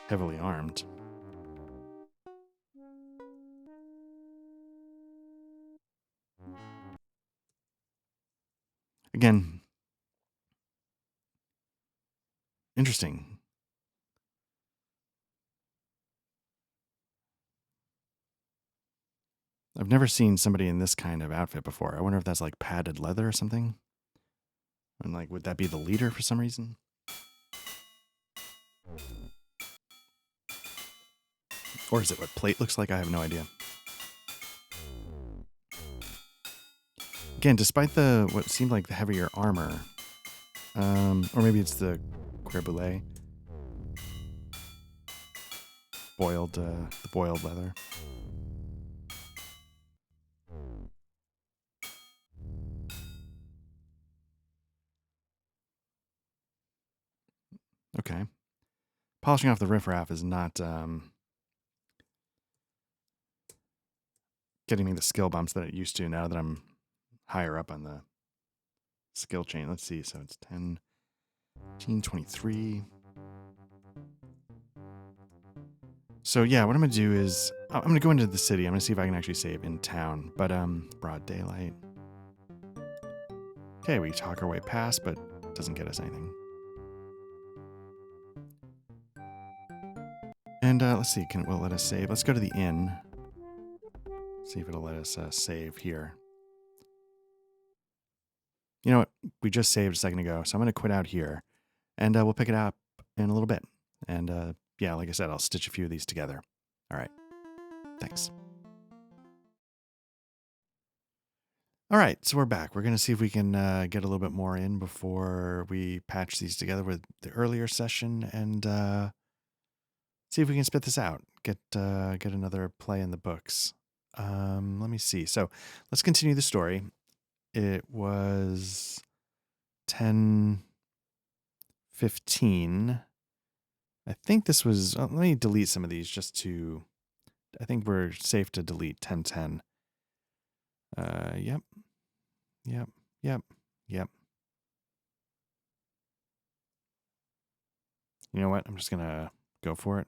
Speaker 1: heavily armed. Again, interesting. I've never seen somebody in this kind of outfit before. I wonder if that's like padded leather or something. And like, would that be the leader for some reason? Or is it what plate looks like? I have no idea. Again, despite what seemed like the heavier armor, or maybe it's the cuir boulet, the boiled leather. Okay. Polishing off the riffraff is not getting me the skill bumps that it used to now that I'm higher up on the skill chain. Let's see. So it's 10, 15, 23. So yeah, what I'm going to do is I'm going to go into the city. I'm going to see if I can actually save in town. But broad daylight. Okay, we talk our way past, but it doesn't get us anything. And let's see, will it let us save? Let's go to the inn. See if it'll let us save here. You know what? We just saved a second ago, so I'm going to quit out here. And we'll pick it up in a little bit. And yeah, like I said, I'll stitch a few of these together. All right. Thanks. All right, so we're back. We're going to see if we can get a little bit more in before we patch these together with the earlier session and see if we can spit this out. Get another play in the books. Let me see. So let's continue the story. it was 10:15. I think this was, let me delete some of these just to, I think we're safe to delete 10:10. Yep, yep, yep, yep. You know what? I'm just going to go for it.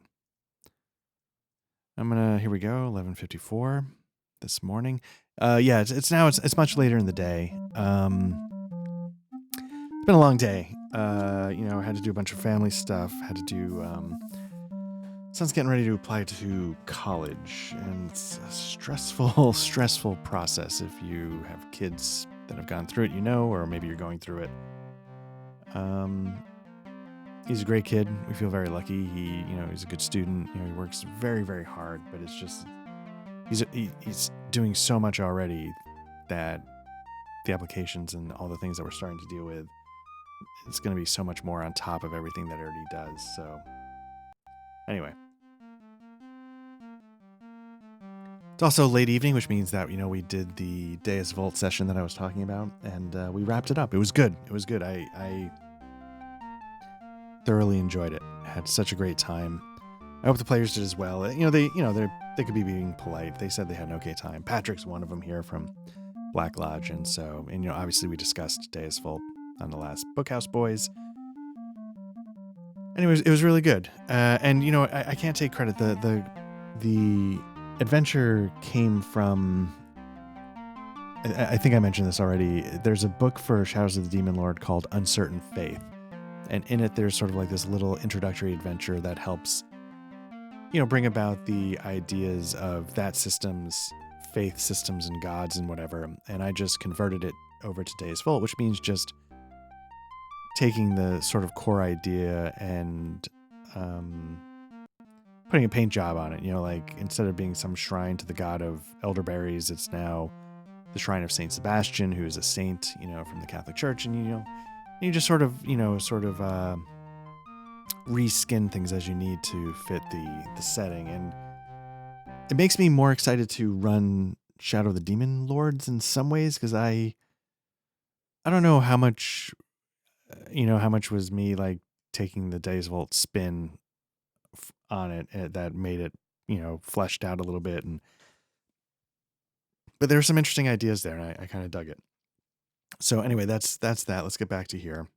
Speaker 1: Here we go, 11:54 this morning. Yeah, it's much later in the day. It's been a long day. I had to do a bunch of family stuff, had to do, son's getting ready to apply to college, and it's a stressful process if you have kids that have gone through it, or maybe you're going through it. He's a great kid. We feel very lucky. He's a good student. He works very, very hard, but it's just, he's doing so much already that the applications and all the things that we're starting to deal with, it's going to be so much more on top of everything that it already does. So anyway, it's also late evening, which means that, we did the Deus Vult session that I was talking about, and we wrapped it up. It was good. I thoroughly enjoyed it. I had such a great time. I hope the players did as well. They could be being polite. They said they had an okay time. Patrick's one of them here from Black Lodge, and obviously we discussed Deus Vult on the last Bookhouse Boys. Anyways, it was really good. I can't take credit. The adventure came from, I think I mentioned this already. There's a book for Shadows of the Demon Lord called Uncertain Faith. And in it, there's sort of like this little introductory adventure that helps, bring about the ideas of that system's faith systems and gods and whatever. And I just converted it over to Deus Vult, which means just taking the sort of core idea and putting a paint job on it. Like instead of being some shrine to the god of elderberries, it's now the shrine of Saint Sebastian, who is a saint, from the Catholic Church. And, you just sort of reskin things as you need to fit the setting. And it makes me more excited to run Shadow of the Demon Lords in some ways, because I don't know how much, how much was me like taking the Deus Vult spin on it that made it, fleshed out a little bit. But there were some interesting ideas there, and I kind of dug it. So anyway, that's that. Let's get back to here.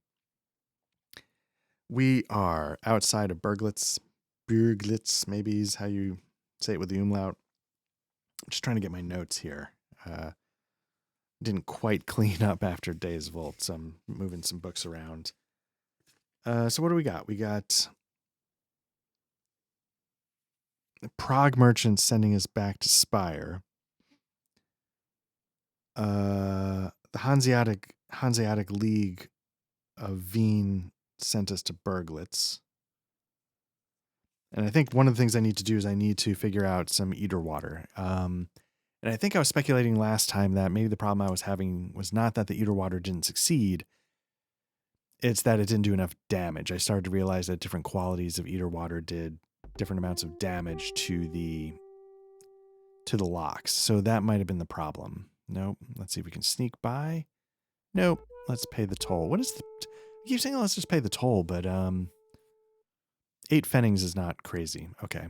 Speaker 1: We are outside of Berglitz. Berglitz, maybe is how you say it with the umlaut. I'm just trying to get my notes here. Didn't quite clean up after Deus Vult, so I'm moving some books around. So what do we got? We got the Prague merchant sending us back to Spire. The Hanseatic League of Wien sent us to Berglitz. And I think one of the things I need to do is I need to figure out some eater water. And I think I was speculating last time that maybe the problem I was having was not that the eater water didn't succeed. It's that it didn't do enough damage. I started to realize that different qualities of eater water did different amounts of damage to the locks. So that might have been the problem. Nope. Let's see if we can sneak by. Nope. Let's pay the toll. What is the... I keep saying, let's just pay the toll, but 8 pfennigs is not crazy. Okay.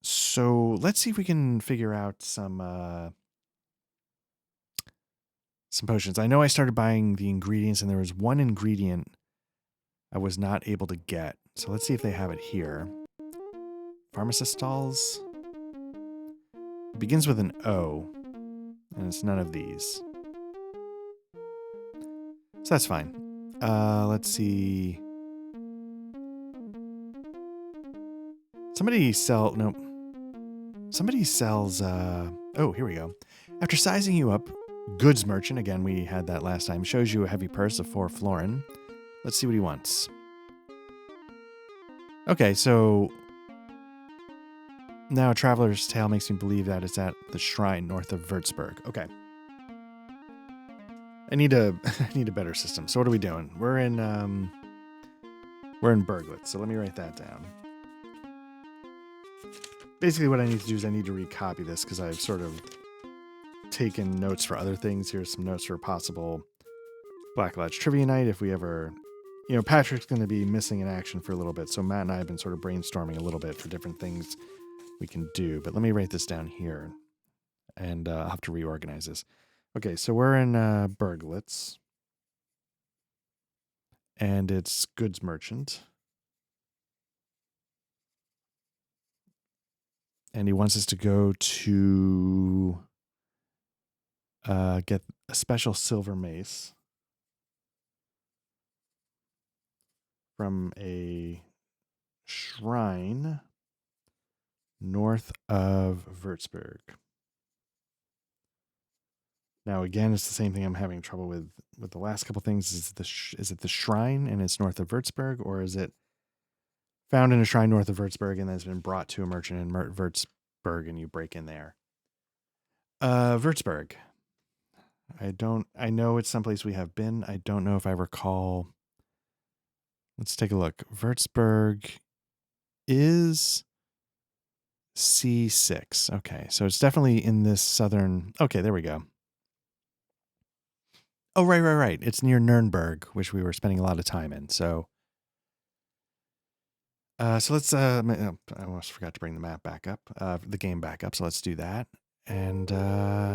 Speaker 1: So let's see if we can figure out some potions. I know I started buying the ingredients, and there was one ingredient I was not able to get. So let's see if they have it here. Pharmacist stalls. It begins with an O, and it's none of these. So that's fine. Let's see. Somebody sells, oh, here we go. After sizing you up, goods merchant, again, we had that last time, shows you a heavy purse of 4 florin. Let's see what he wants. Okay, so now a traveler's tale makes me believe that it's at the shrine north of Würzburg. Okay. I need a better system. So what are we doing? We're in Berglitz. So let me write that down. Basically what I need to do is I need to recopy this because I've sort of taken notes for other things. Here's some notes for a possible Black Lodge Trivia Night if we ever... Patrick's going to be missing in action for a little bit, so Matt and I have been sort of brainstorming a little bit for different things we can do. But let me write this down here, and I'll have to reorganize this. Okay, so we're in Burglitz, and it's Goods Merchant. And he wants us to go to get a special silver mace from a shrine north of Würzburg. Now, again, it's the same thing I'm having trouble with the last couple things. Is it the shrine and it's north of Würzburg, or is it found in a shrine north of Würzburg and then it's been brought to a merchant in Würzburg and you break in there? Würzburg. I know it's someplace we have been. I don't know if I recall. Let's take a look. Würzburg is C6. Okay, so it's definitely in this southern... Okay, there we go. Oh, right. It's near Nuremberg, which we were spending a lot of time in. So let's... I almost forgot to bring the map back up. The game back up, so let's do that. And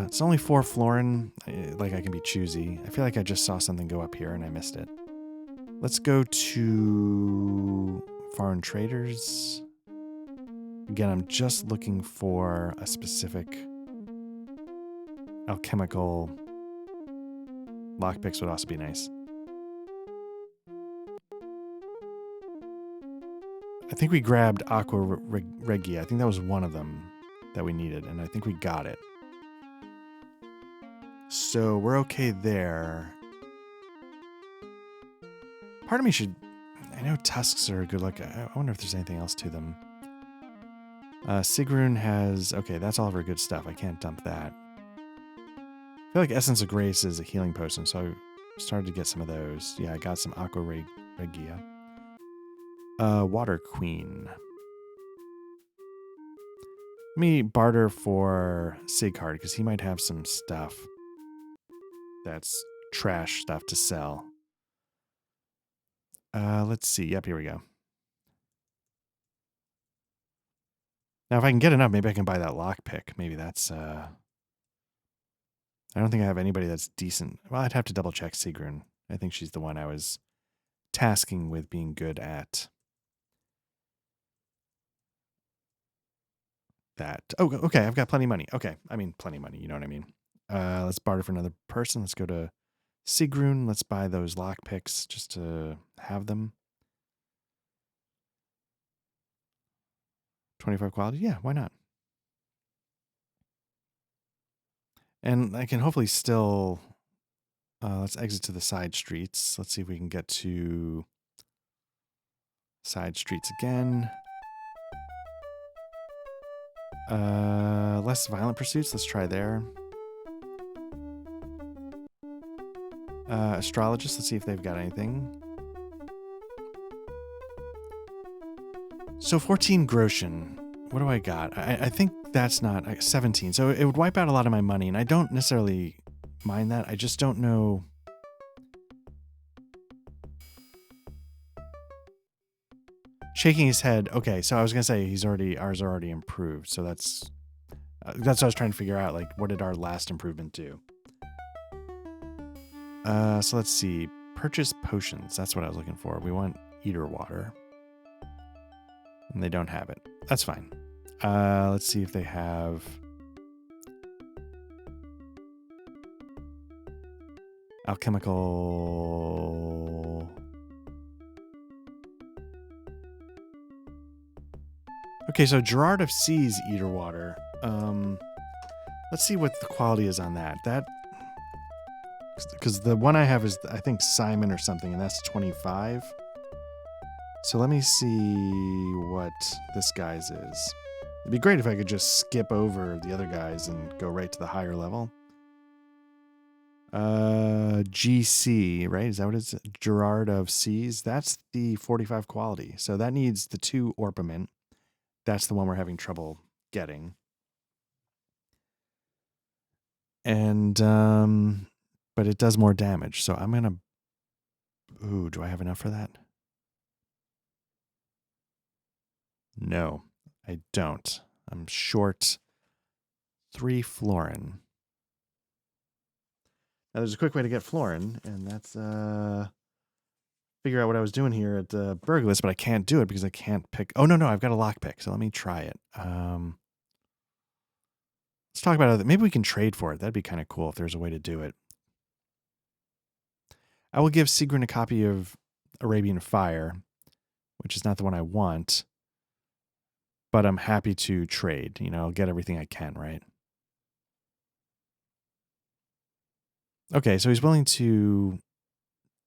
Speaker 1: it's only 4 florin. Like, I can be choosy. I feel like I just saw something go up here and I missed it. Let's go to foreign traders. Again, I'm just looking for a specific alchemical. Lockpicks would also be nice. I think we grabbed Aqua Regia. I think that was one of them that we needed, and I think we got it. So we're okay there. Part of me should... I know tusks are good luck. I wonder if there's anything else to them. Sigrun has... Okay, that's all of her good stuff. I can't dump that. I feel like Essence of Grace is a healing potion, so I started to get some of those. Yeah, I got some Aqua Regia. Water Queen. Let me barter for Sighard, because he might have some stuff that's trash stuff to sell. Let's see. Yep, here we go. Now, if I can get enough, maybe I can buy that lockpick. Maybe that's... I don't think I have anybody that's decent. Well, I'd have to double check Sigrun. I think she's the one I was tasking with being good at that. Oh, okay. I've got plenty of money. Okay. I mean, plenty of money. You know what I mean? Let's barter for another person. Let's go to Sigrun. Let's buy those lockpicks just to have them. 25 quality? Yeah, why not? And I can hopefully still... let's exit to the side streets. Let's see if we can get to side streets again. Less violent pursuits. Let's try there. Astrologists. Let's see if they've got anything. So 14 groschen. What do I got? I think that's not... 17. So it would wipe out a lot of my money, and I don't necessarily mind that. I just don't know... Shaking his head. Okay, so I was going to say ours are already improved. So that's what I was trying to figure out. Like, what did our last improvement do? So let's see. Purchase potions. That's what I was looking for. We want eater water. And they don't have it. That's fine. Let's see if they have... Alchemical... Okay, so Gerard of Seas eater water. Let's see what the quality is on that. Because the one I have is, I think, Simon or something, and that's 25. So let me see what this guy's is. It'd be great if I could just skip over the other guys and go right to the higher level. GC, right? Is that what it's? Gerard of Seas. That's the 45 quality. So that needs the 2 orpiment. That's the one we're having trouble getting. And but it does more damage. So I'm gonna. Ooh, do I have enough for that? No, I don't. I'm short 3 florin. Now there's a quick way to get florin, and that's figure out what I was doing here at Burglist, but I can't do it because I can't pick. Oh no, I've got a lockpick, so let me try it. Let's talk about it. Maybe we can trade for it. That'd be kind of cool if there's a way to do it. I will give Sigrun a copy of Arabian Fire, which is not the one I want, but I'm happy to trade. You know, I'll get everything I can, right? Okay, so he's willing to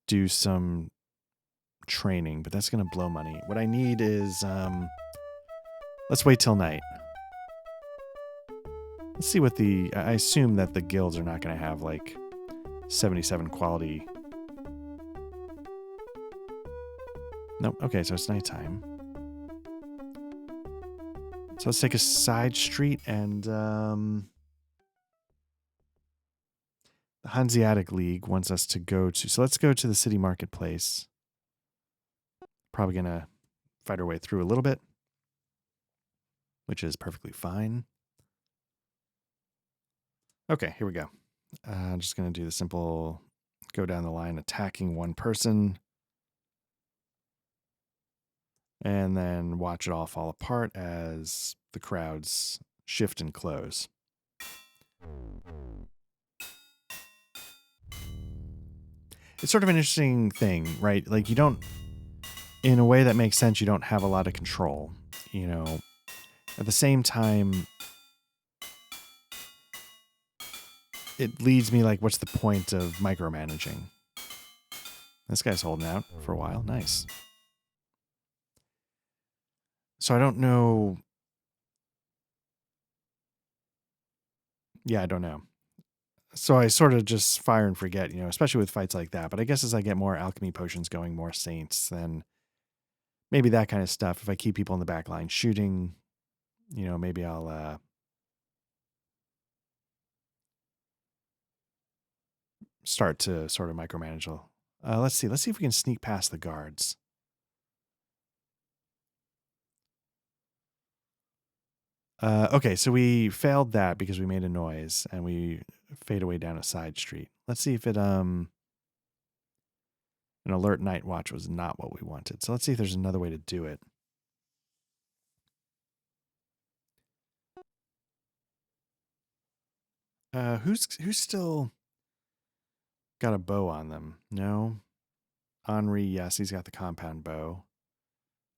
Speaker 1: do some training, but that's going to blow money. What I need is, let's wait till night. Let's see what I assume that the guilds are not going to have like 77 quality. Nope. Okay, so it's nighttime. So let's take a side street and the Hanseatic League wants us to go to. So let's go to the city marketplace. Probably going to fight our way through a little bit, which is perfectly fine. Okay, here we go. I'm just going to do the simple go down the line, attacking one person, and then watch it all fall apart as the crowds shift and close. It's sort of an interesting thing, right? Like you don't, in a way that makes sense, you don't have a lot of control, you know. At the same time, it leads me like, what's the point of micromanaging? This guy's holding out for a while. Nice. So I don't know. Yeah, I don't know. So I sort of just fire and forget, you know, especially with fights like that. But I guess as I get more alchemy potions going, more saints, then maybe that kind of stuff. If I keep people in the back line shooting, you know, maybe I'll start to sort of micromanage. Let's see. Let's see if we can sneak past the guards. Okay, so we failed that because we made a noise and we fade away down a side street. Let's see if an alert night watch was not what we wanted. So let's see if there's another way to do it. Who's still got a bow on them? No. Henri, yes, he's got the compound bow.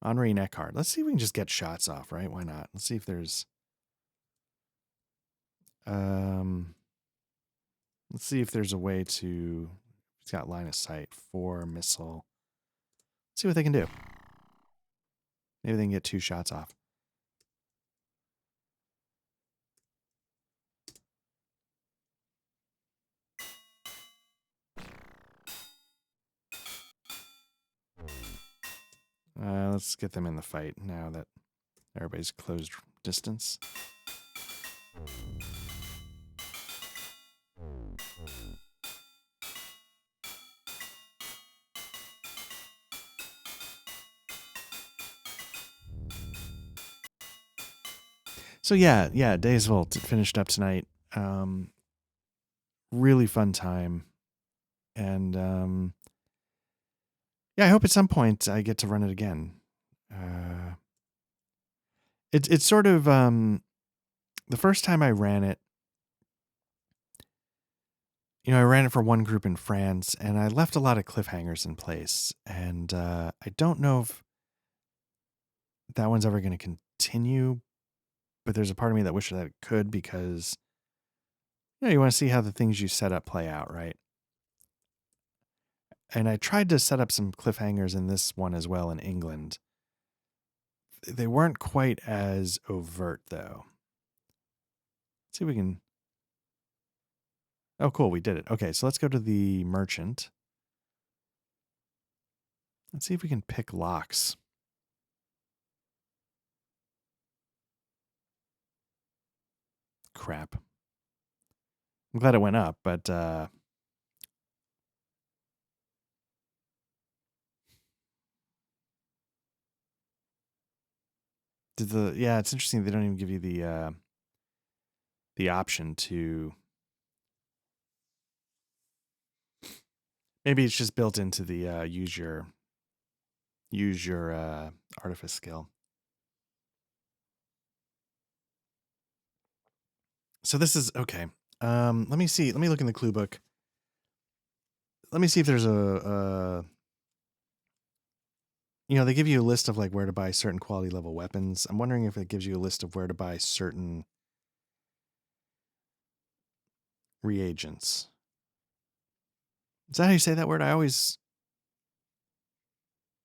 Speaker 1: Henri and Eckhart. Let's see if we can just get shots off, right? Why not? Let's see if there's let's see if there's a way to. He's got line of sight, 4 missile. Let's see what they can do. Maybe they can get 2 shots off. Let's get them in the fight now that everybody's closed distance. So yeah, Days Vault finished up tonight. Really fun time. And yeah, I hope at some point I get to run it again. It's sort of the first time I ran it, you know, I ran it for one group in France and I left a lot of cliffhangers in place. And I don't know if that one's ever going to continue, but there's a part of me that wishes that it could because, you know, you want to see how the things you set up play out, right? And I tried to set up some cliffhangers in this one as well in England. They weren't quite as overt, though. Let's see if we can. Oh, cool. We did it. Okay, so let's go to the merchant. Let's see if we can pick locks. Crap. I'm glad it went up, but it's interesting they don't even give you the option to. Maybe it's just built into the use your artifice skill. So this is okay. Let me see. Let me look in the clue book. Let me see if there's they give you a list of like where to buy certain quality level weapons. I'm wondering if it gives you a list of where to buy certain reagents. Is that how you say that word? Is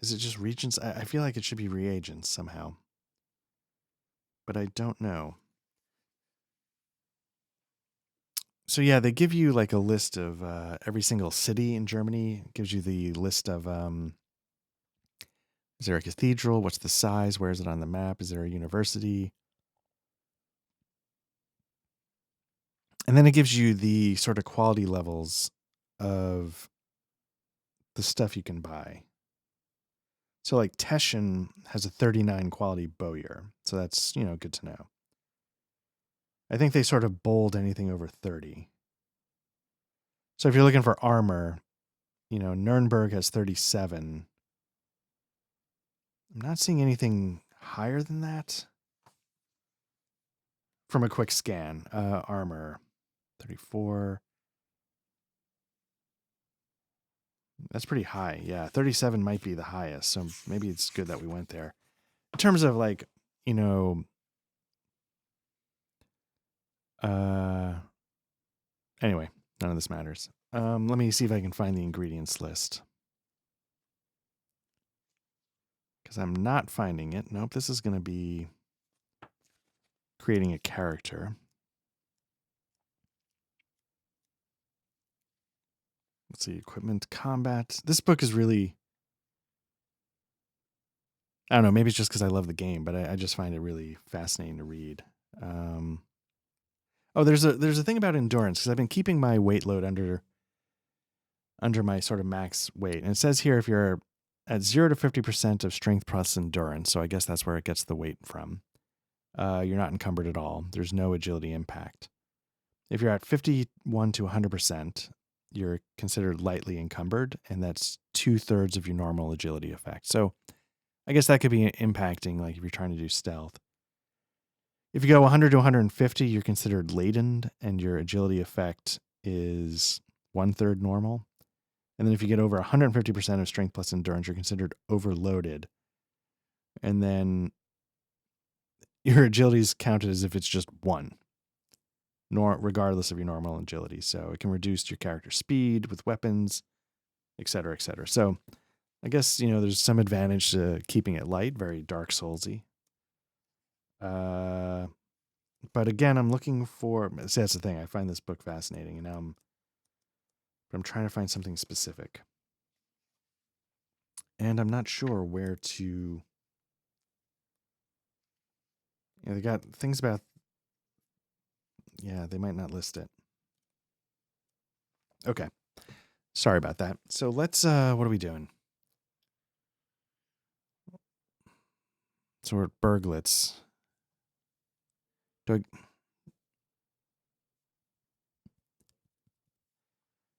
Speaker 1: it just reagents? I feel like it should be reagents somehow, but I don't know. So yeah, they give you like a list of every single city in Germany. It gives you the list of is there a cathedral? What's the size? Where is it on the map? Is there a university? And then it gives you the sort of quality levels of the stuff you can buy. So like Teschen has a 39 quality bowyer. So that's, good to know. I think they sort of bold anything over 30. So if you're looking for armor, Nuremberg has 37. I'm not seeing anything higher than that from a quick scan. Armor, 34. That's pretty high. Yeah, 37 might be the highest. So maybe it's good that we went there. In terms of like, anyway, none of this matters. Let me see if I can find the ingredients list. Because I'm not finding it. Nope, this is going to be creating a character. Let's see, equipment, combat. This book is really, I don't know, maybe it's just because I love the game, but I just find it really fascinating to read. There's a thing about endurance, because I've been keeping my weight load under my sort of max weight. And it says here if you're at 0 to 50% of strength plus endurance, so I guess that's where it gets the weight from, you're not encumbered at all. There's no agility impact. If you're at 51 to 100%, you're considered lightly encumbered, and that's 2/3 of your normal agility effect. So I guess that could be impacting, like if you're trying to do stealth. If you go 100 to 150, you're considered laden, and your agility effect is 1/3 normal. And then if you get over 150% of strength plus endurance, you're considered overloaded. And then your agility is counted as if it's just 1, regardless of your normal agility. So it can reduce your character speed with weapons, et cetera, et cetera. So I guess, there's some advantage to keeping it light, very Dark Soulsy. But again, I'm looking for, see, that's the thing. I find this book fascinating, and now I'm trying to find something specific. And I'm not sure where to. They got things about. Yeah, they might not list it. Okay. Sorry about that. So let's, what are we doing? So we're at Berglitz.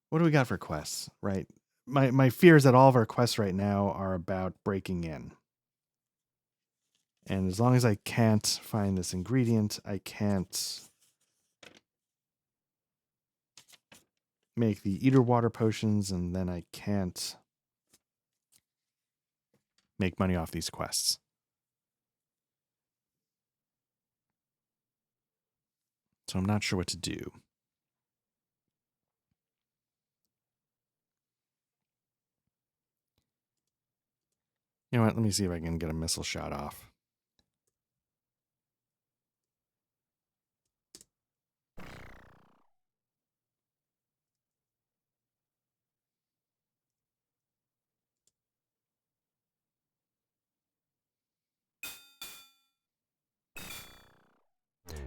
Speaker 1: What do we got for quests, right? My fear is that all of our quests right now are about breaking in. And as long as I can't find this ingredient, I can't make the eater water potions, and then I can't make money off these quests. So I'm not sure what to do. You know what? Let me see if I can get a missile shot off.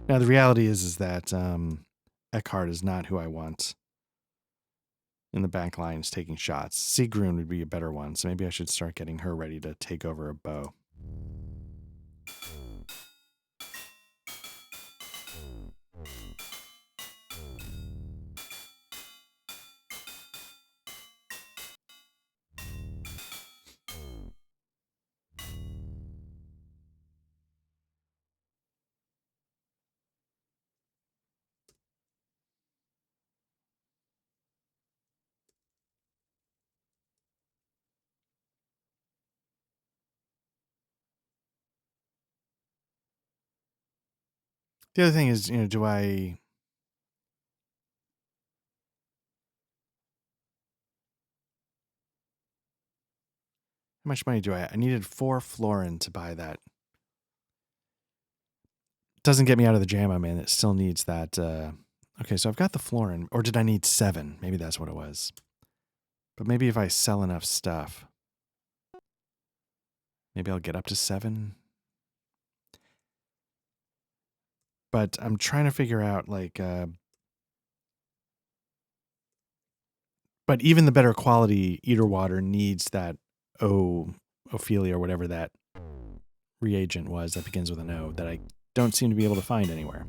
Speaker 1: Now the reality is that Eckhart is not who I want in the back lines taking shots. Sigrun would be a better one, so maybe I should start getting her ready to take over a bow. The other thing is, how much money do I needed 4 florin to buy that. Doesn't get me out of the jam I'm in. It still needs that. Okay, so I've got the florin. Or did I need 7? Maybe that's what it was. But maybe if I sell enough stuff, maybe I'll get up to 7. But I'm trying to figure out, but even the better quality eater water needs that Ophelia or whatever that reagent was that begins with an O that I don't seem to be able to find anywhere.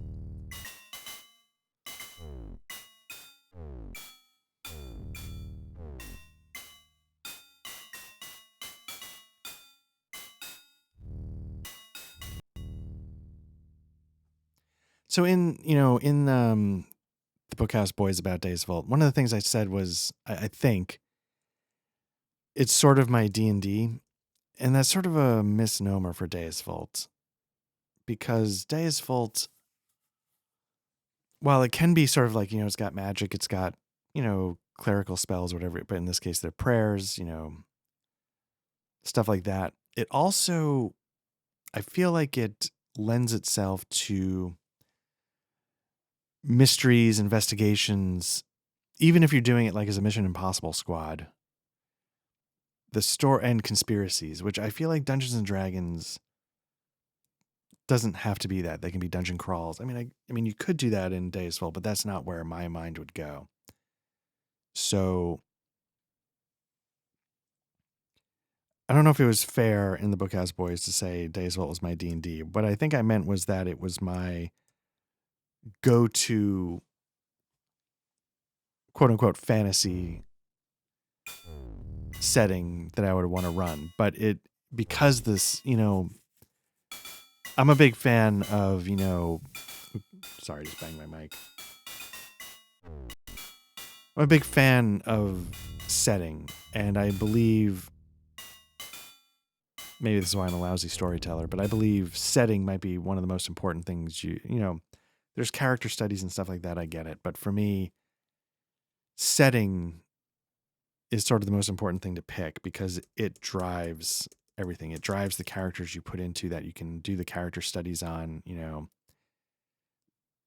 Speaker 1: So in the Bookhouse Boys about Days Vault, one of the things I said was I think it's sort of my D&D, and that's sort of a misnomer for Days Vault, because Days Vault, while it can be sort of like, it's got magic, it's got, clerical spells, whatever, but in this case they're prayers, stuff like that. It also, I feel like it lends itself to mysteries, investigations, even if you're doing it like as a Mission Impossible squad, the store and conspiracies, which I feel like Dungeons and Dragons doesn't have to be that. They can be dungeon crawls. I mean, you could do that in Days Vault, but that's not where my mind would go. So I don't know if it was fair in the Bookhouse Boys to say Days Vault was my D&D. What I think I meant was that it was my go-to quote-unquote fantasy setting that I would want to run. But because this, I'm a big fan of, sorry, just banged my mic. I'm a big fan of setting, and I believe, maybe this is why I'm a lousy storyteller, but I believe setting might be one of the most important things. There's character studies and stuff like that, I get it. But for me, setting is sort of the most important thing to pick because it drives everything. It drives the characters you put into that you can do the character studies on,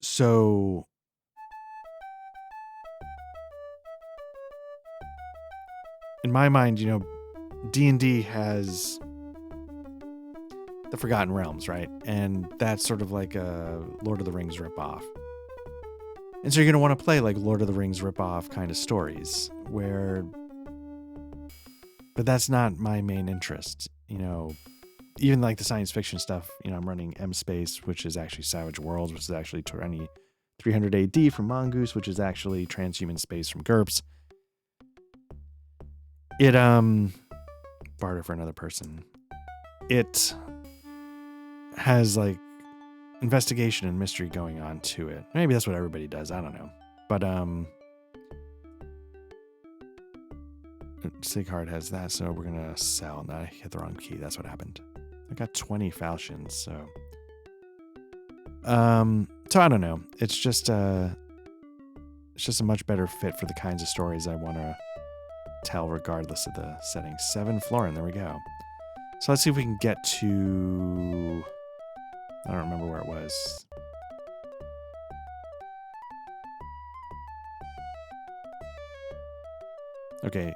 Speaker 1: So in my mind, D&D has the Forgotten Realms, right? And that's sort of like a Lord of the Rings ripoff. And so you're going to want to play like Lord of the Rings ripoff kind of stories but that's not my main interest. Even like the science fiction stuff, I'm running M Space, which is actually Savage Worlds, which is actually 300 AD from Mongoose, which is actually Transhuman Space from GURPS. It, barter for another person. It has like investigation and mystery going on to it. Maybe that's what everybody does. I don't know. But, Sighard has that, so we're gonna sell. No, I hit the wrong key. That's what happened. I got 20 falchions, so. So I don't know. It's just a much better fit for the kinds of stories I want to tell, regardless of the setting. 7 florin. There we go. So let's see if we can get to. I don't remember where it was. Okay.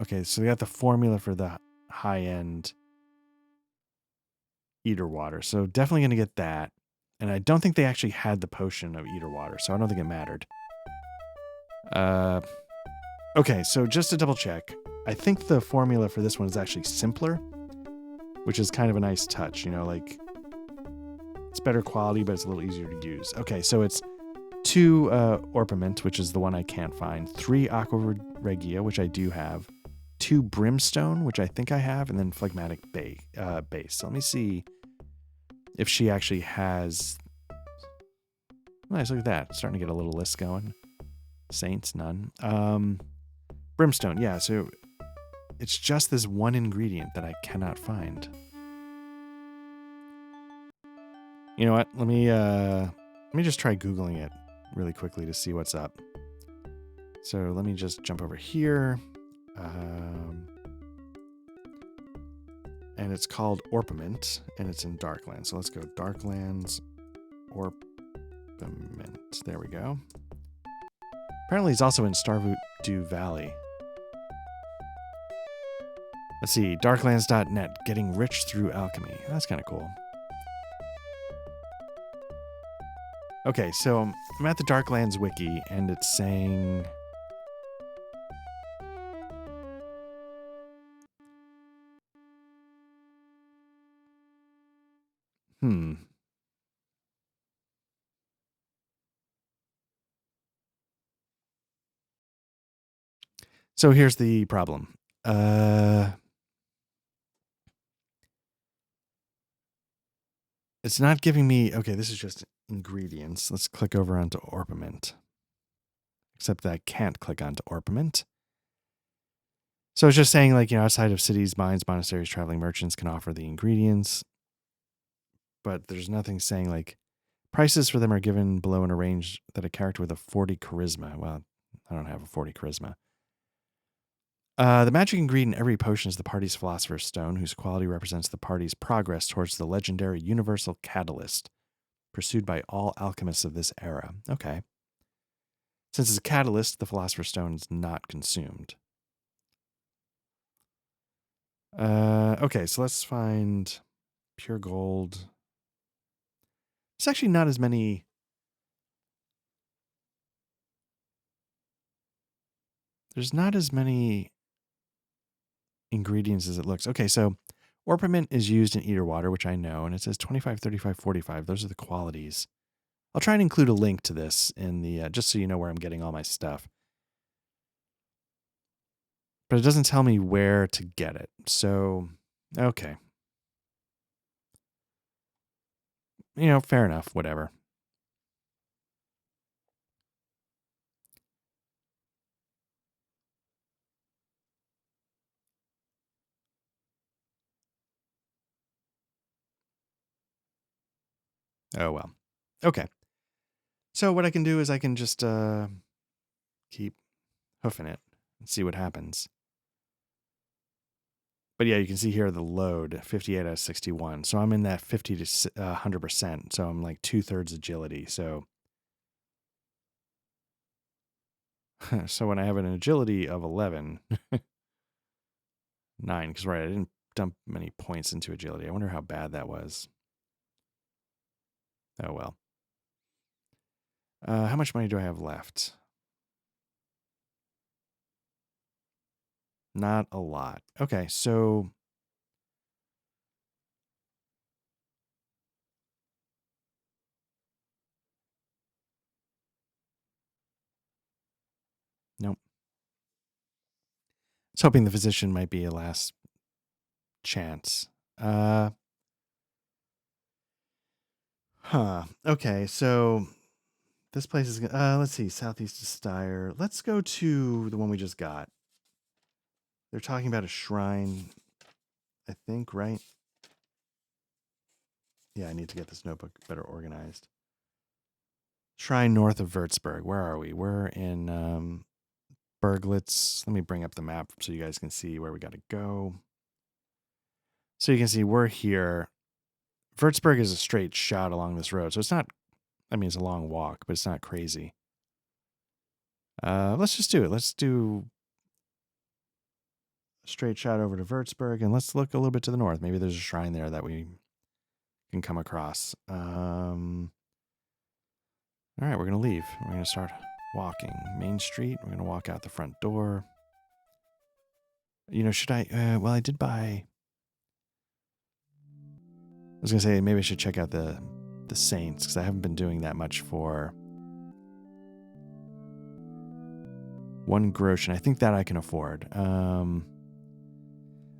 Speaker 1: Okay, so we got the formula for the high-end eater water. So definitely going to get that. And I don't think they actually had the potion of Eater Water, so I don't think it mattered. Okay, so just to double check, I think the formula for this one is actually simpler, which is kind of a nice touch, you know, like it's better quality, but it's a little easier to use. Okay, so it's 2 Orpiment, which is the one I can't find, 3 Aqua Regia, which I do have, 2 Brimstone, which I think I have, and then Phlegmatic Base. So let me see if she actually has... Nice, look at that. Starting to get a little list going. Saints, none. Brimstone, yeah, so it's just this one ingredient that I cannot find. You know what? Let me just try Googling it really quickly to see what's up. So let me just jump over here. And it's called Orpiment, and it's in Darklands. So let's go Darklands Orpiment. There we go. Apparently it's also in Stardew Valley. Let's see, darklands.net, getting rich through alchemy. That's kind of cool. Okay, so I'm at the Darklands wiki, and it's saying... So here's the problem. It's not giving me... Okay, this is just ingredients. Let's click over onto Orpiment. Except that I can't click onto Orpiment. So it's just saying, like, you know, outside of cities, mines, monasteries, traveling merchants can offer the ingredients. But there's nothing saying, like, prices for them are given below in a range that a character with a 40 charisma... Well, I don't have a 40 charisma. The magic ingredient in every potion is the party's Philosopher's Stone, whose quality represents the party's progress towards the legendary universal catalyst, pursued by all alchemists of this era. Okay. Since it's a catalyst, the Philosopher's Stone is not consumed. Okay, so let's find pure gold. There's actually not as many... There's not as many ingredients as it looks. Okay, so Orpiment is used in Eater Water, which I know, and it says 25, 35, 45. Those are the qualities. I'll try and include a link to this in the, just so you know where I'm getting all my stuff. But it doesn't tell me where to get it. So, okay. You know, fair enough, whatever. Oh, well. Okay. So what I can do is I can just keep hoofing it and see what happens. But yeah, you can see here the load, 58 out of 61. So I'm in that 50 to 100%. So I'm like 2/3 agility. So, so when I have an agility of 11, 9, because right, I didn't dump many points into agility. I wonder how bad that was. Oh, well. How much money do I have left? Not a lot. Okay, so... Nope. I was hoping the physician might be a last chance. Okay, so this place is... let's see, Southeast of Styre. Let's go to the one we just got. They're talking about a shrine, I think, right? Yeah, I need to get this notebook better organized. Shrine north of Würzburg. Where are we? We're in Berglitz. Let me bring up the map so you guys can see where we got to go. So you can see we're here. Würzburg is a straight shot along this road. So it's not, I mean, it's a long walk, but it's not crazy. Let's just do it. Let's do a straight shot over to Würzburg, and let's look a little bit to the north. Maybe there's a shrine there that we can come across. All right, we're going to leave. We're going to start walking. Main Street. We're going to walk out the front door. You know, should I? Well, I did buy. I was going to say maybe I should check out the Saints because I haven't been doing that much for one groschen. I think that I can afford.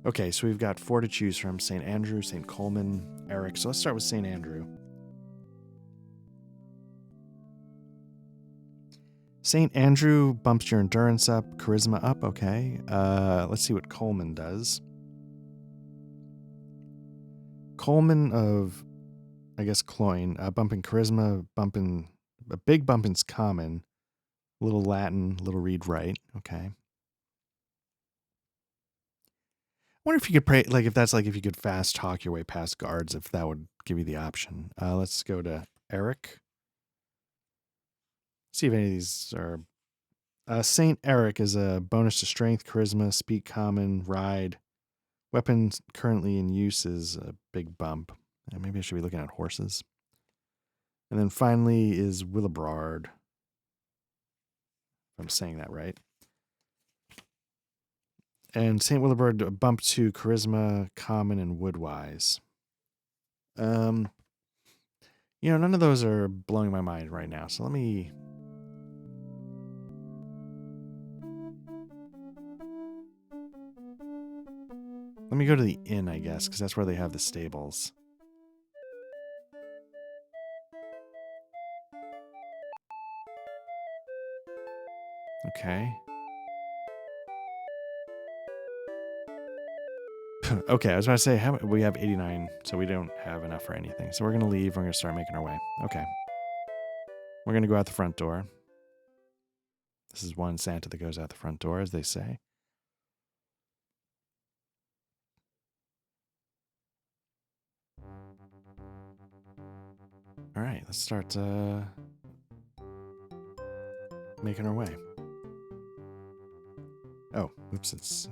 Speaker 1: Okay, so we've got 4 to choose from: St. Andrew, St. Coleman, Eric. So let's start with St. Andrew. St. Andrew bumps your endurance up, charisma up. Okay. Let's see what Coleman does. Coleman of, I guess, Cloyne, bumping charisma, bumping a big bumping's common, little Latin, little read right. Okay. I wonder if you could pray, like if that's like if you could fast talk your way past guards, if that would give you the option. Let's go to Eric. See if any of these are. Saint Eric is a bonus to strength, charisma, speak common, ride. Weapons currently in use is a big bump. Maybe I should be looking at horses. And then finally is Willibrord. If I'm saying that right. And St. Willibrord bump to charisma, common, and woodwise. You know, none of those are blowing my mind right now. So let me go to the inn, I guess, because that's where they have the stables. Okay. Okay, I was about to say, we have 89, so we don't have enough for anything. So we're going to leave. We're going to start making our way. Okay. We're going to go out the front door. This is one Santa that goes out the front door, as they say. All right, let's start making our way. Oh, oops, it's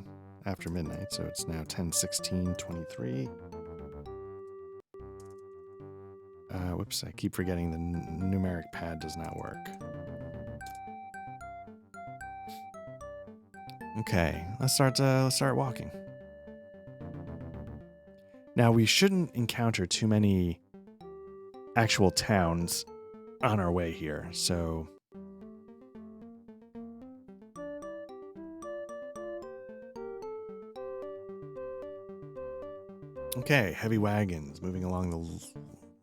Speaker 1: after midnight, so it's now 10:16:23. Whoops, I keep forgetting the numeric pad does not work. Okay, let's start walking. Now, we shouldn't encounter too many actual towns on our way here, so okay, heavy wagons moving along the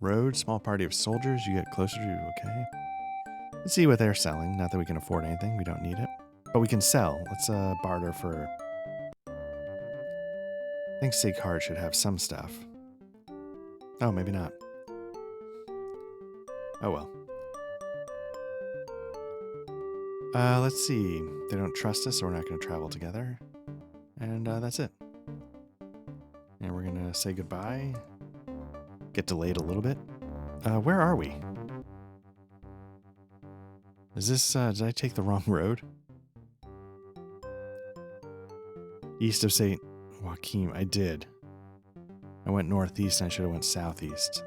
Speaker 1: road, small party of soldiers. You get closer to, okay. Let's see what they're selling. Not that we can afford anything. We don't need it. But we can sell. Let's barter for... I think Sighart should have some stuff. Oh, maybe not. Oh, well. Let's see. They don't trust us, so we're not going to travel together. And that's it. And we're going to say goodbye. Get delayed a little bit. Where are we? Is this, did I take the wrong road? East of St. Joachim. I did. I went northeast and I should have went southeast.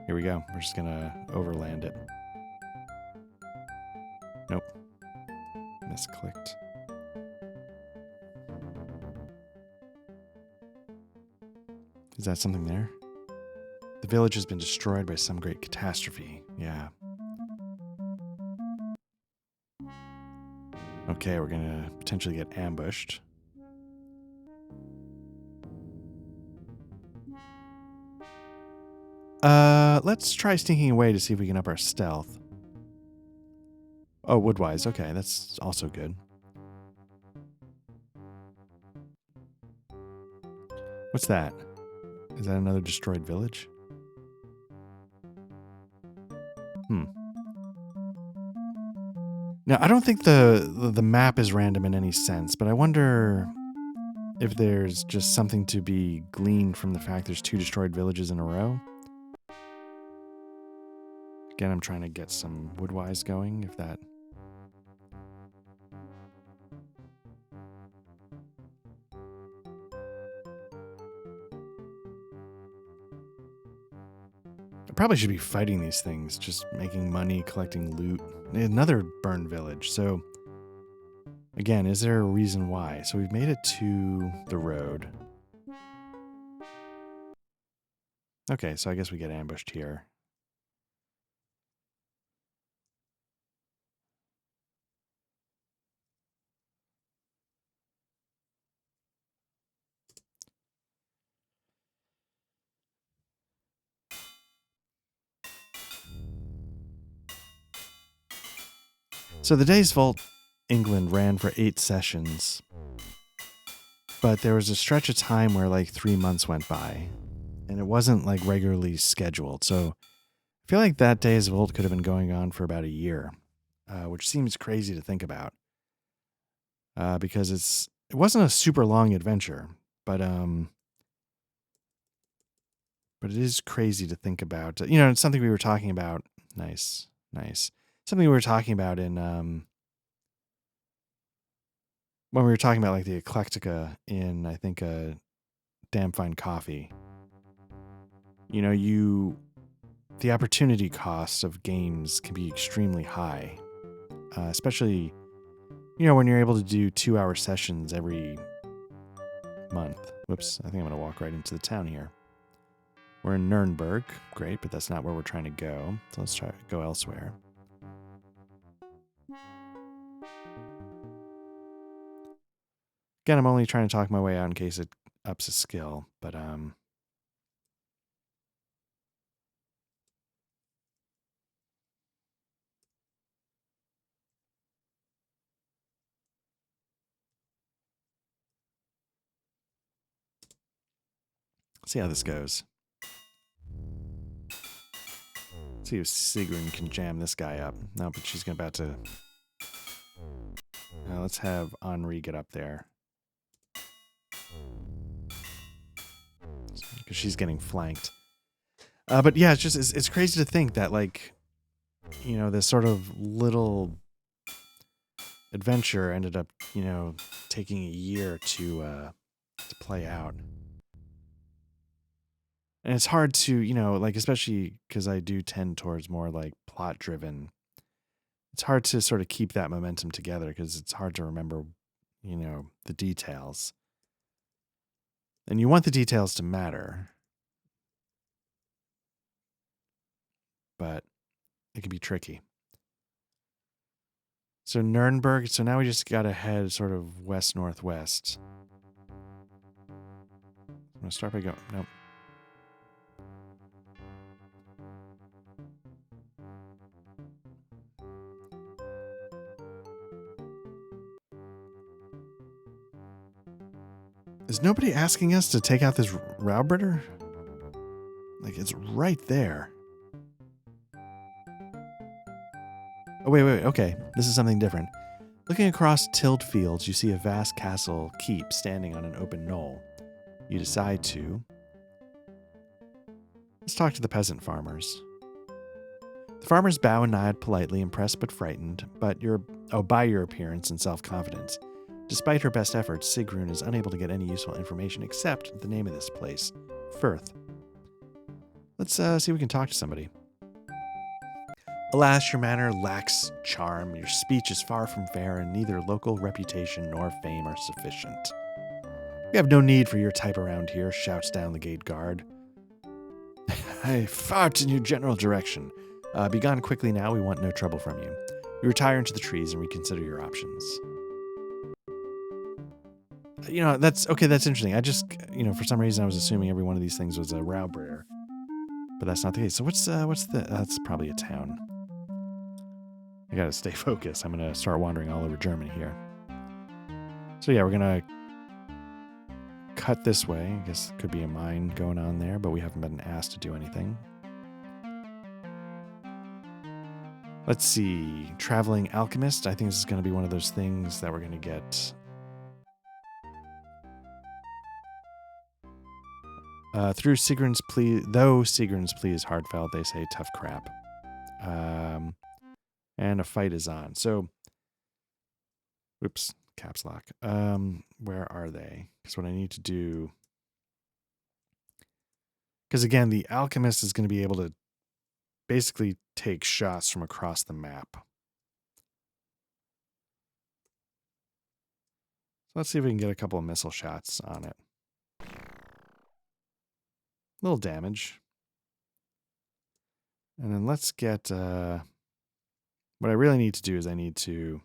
Speaker 1: Here we go. We're just gonna overland it. Nope. Misclicked. Is that something there? The village has been destroyed by some great catastrophe. Yeah. Okay, we're gonna potentially get ambushed. Let's try sneaking away to see if we can up our stealth. Oh, woodwise. Okay, that's also good. What's that? Is that another destroyed village? Now, I don't think the map is random in any sense, but I wonder if there's just something to be gleaned from the fact there's 2 destroyed villages in a row. Again, I'm trying to get some woodwise going, if that... I probably should be fighting these things, just making money, collecting loot. Another burned village. So, again, is there a reason why? So we've made it to the road. Okay, so I guess we get ambushed here. So the Days Vault England ran for 8 sessions, but there was a stretch of time where like 3 months went by, and it wasn't like regularly scheduled. So I feel like that Days Vault could have been going on for about a year, which seems crazy to think about, because it wasn't a super long adventure, but it is crazy to think about. You know, it's something we were talking about. Nice. Something we were talking about in when we were talking about like the Eclectica in, I think, Damn Fine Coffee. You know, the opportunity cost of games can be extremely high, especially, you know, when you're able to do 2-hour sessions every month. Whoops, I think I'm going to walk right into the town here. We're in Nuremberg. Great, but that's not where we're trying to go. So let's try to go elsewhere. Again, I'm only trying to talk my way out in case it ups a skill, but see how this goes. See if Sigrun can jam this guy up. No, but she's about to. Let's have Henri get up there, because she's getting flanked. But yeah, it's crazy to think that, like, you know, this sort of little adventure ended up, you know, taking a year to play out. And it's hard to, you know, like, especially because I do tend towards more like plot driven. It's hard to sort of keep that momentum together because it's hard to remember, you know, the details. And you want the details to matter, but it can be tricky. So Nuremberg, so now we just got to head sort of west-northwest. I'm going to start by going, nope. Is nobody asking us to take out this Raubritter? Like, it's right there. Oh, wait. Okay, this is something different. Looking across tilled fields, you see a vast castle keep standing on an open knoll. You decide to... Let's talk to the peasant farmers. The farmers bow and nod politely, impressed but frightened, by your appearance and self-confidence. Despite her best efforts, Sigrun is unable to get any useful information except the name of this place, Firth. Let's see if we can talk to somebody. Alas, your manner lacks charm, your speech is far from fair, and neither local reputation nor fame are sufficient. We have no need for your type around here, shouts down the gate guard. I fart in your general direction. Be gone quickly now, we want no trouble from you. You retire into the trees and reconsider your options. You know, that's interesting. I just, you know, for some reason I was assuming every one of these things was a Raubritter. But that's not the case. So that's probably a town. I gotta stay focused. I'm gonna start wandering all over Germany here. So yeah, we're gonna cut this way. I guess could be a mine going on there, but we haven't been asked to do anything. Let's see. Traveling alchemist. I think this is gonna be one of those things that we're gonna get. Through Sigrun's plea, though Sigrun's plea is heartfelt, they say tough crap. And a fight is on. So, whoops, caps lock. Where are they? Because what I need to do, because again, the alchemist is going to be able to basically take shots from across the map. So let's see if we can get a couple of missile shots on it. Little damage. And then let's get... what I really need to do is I need to...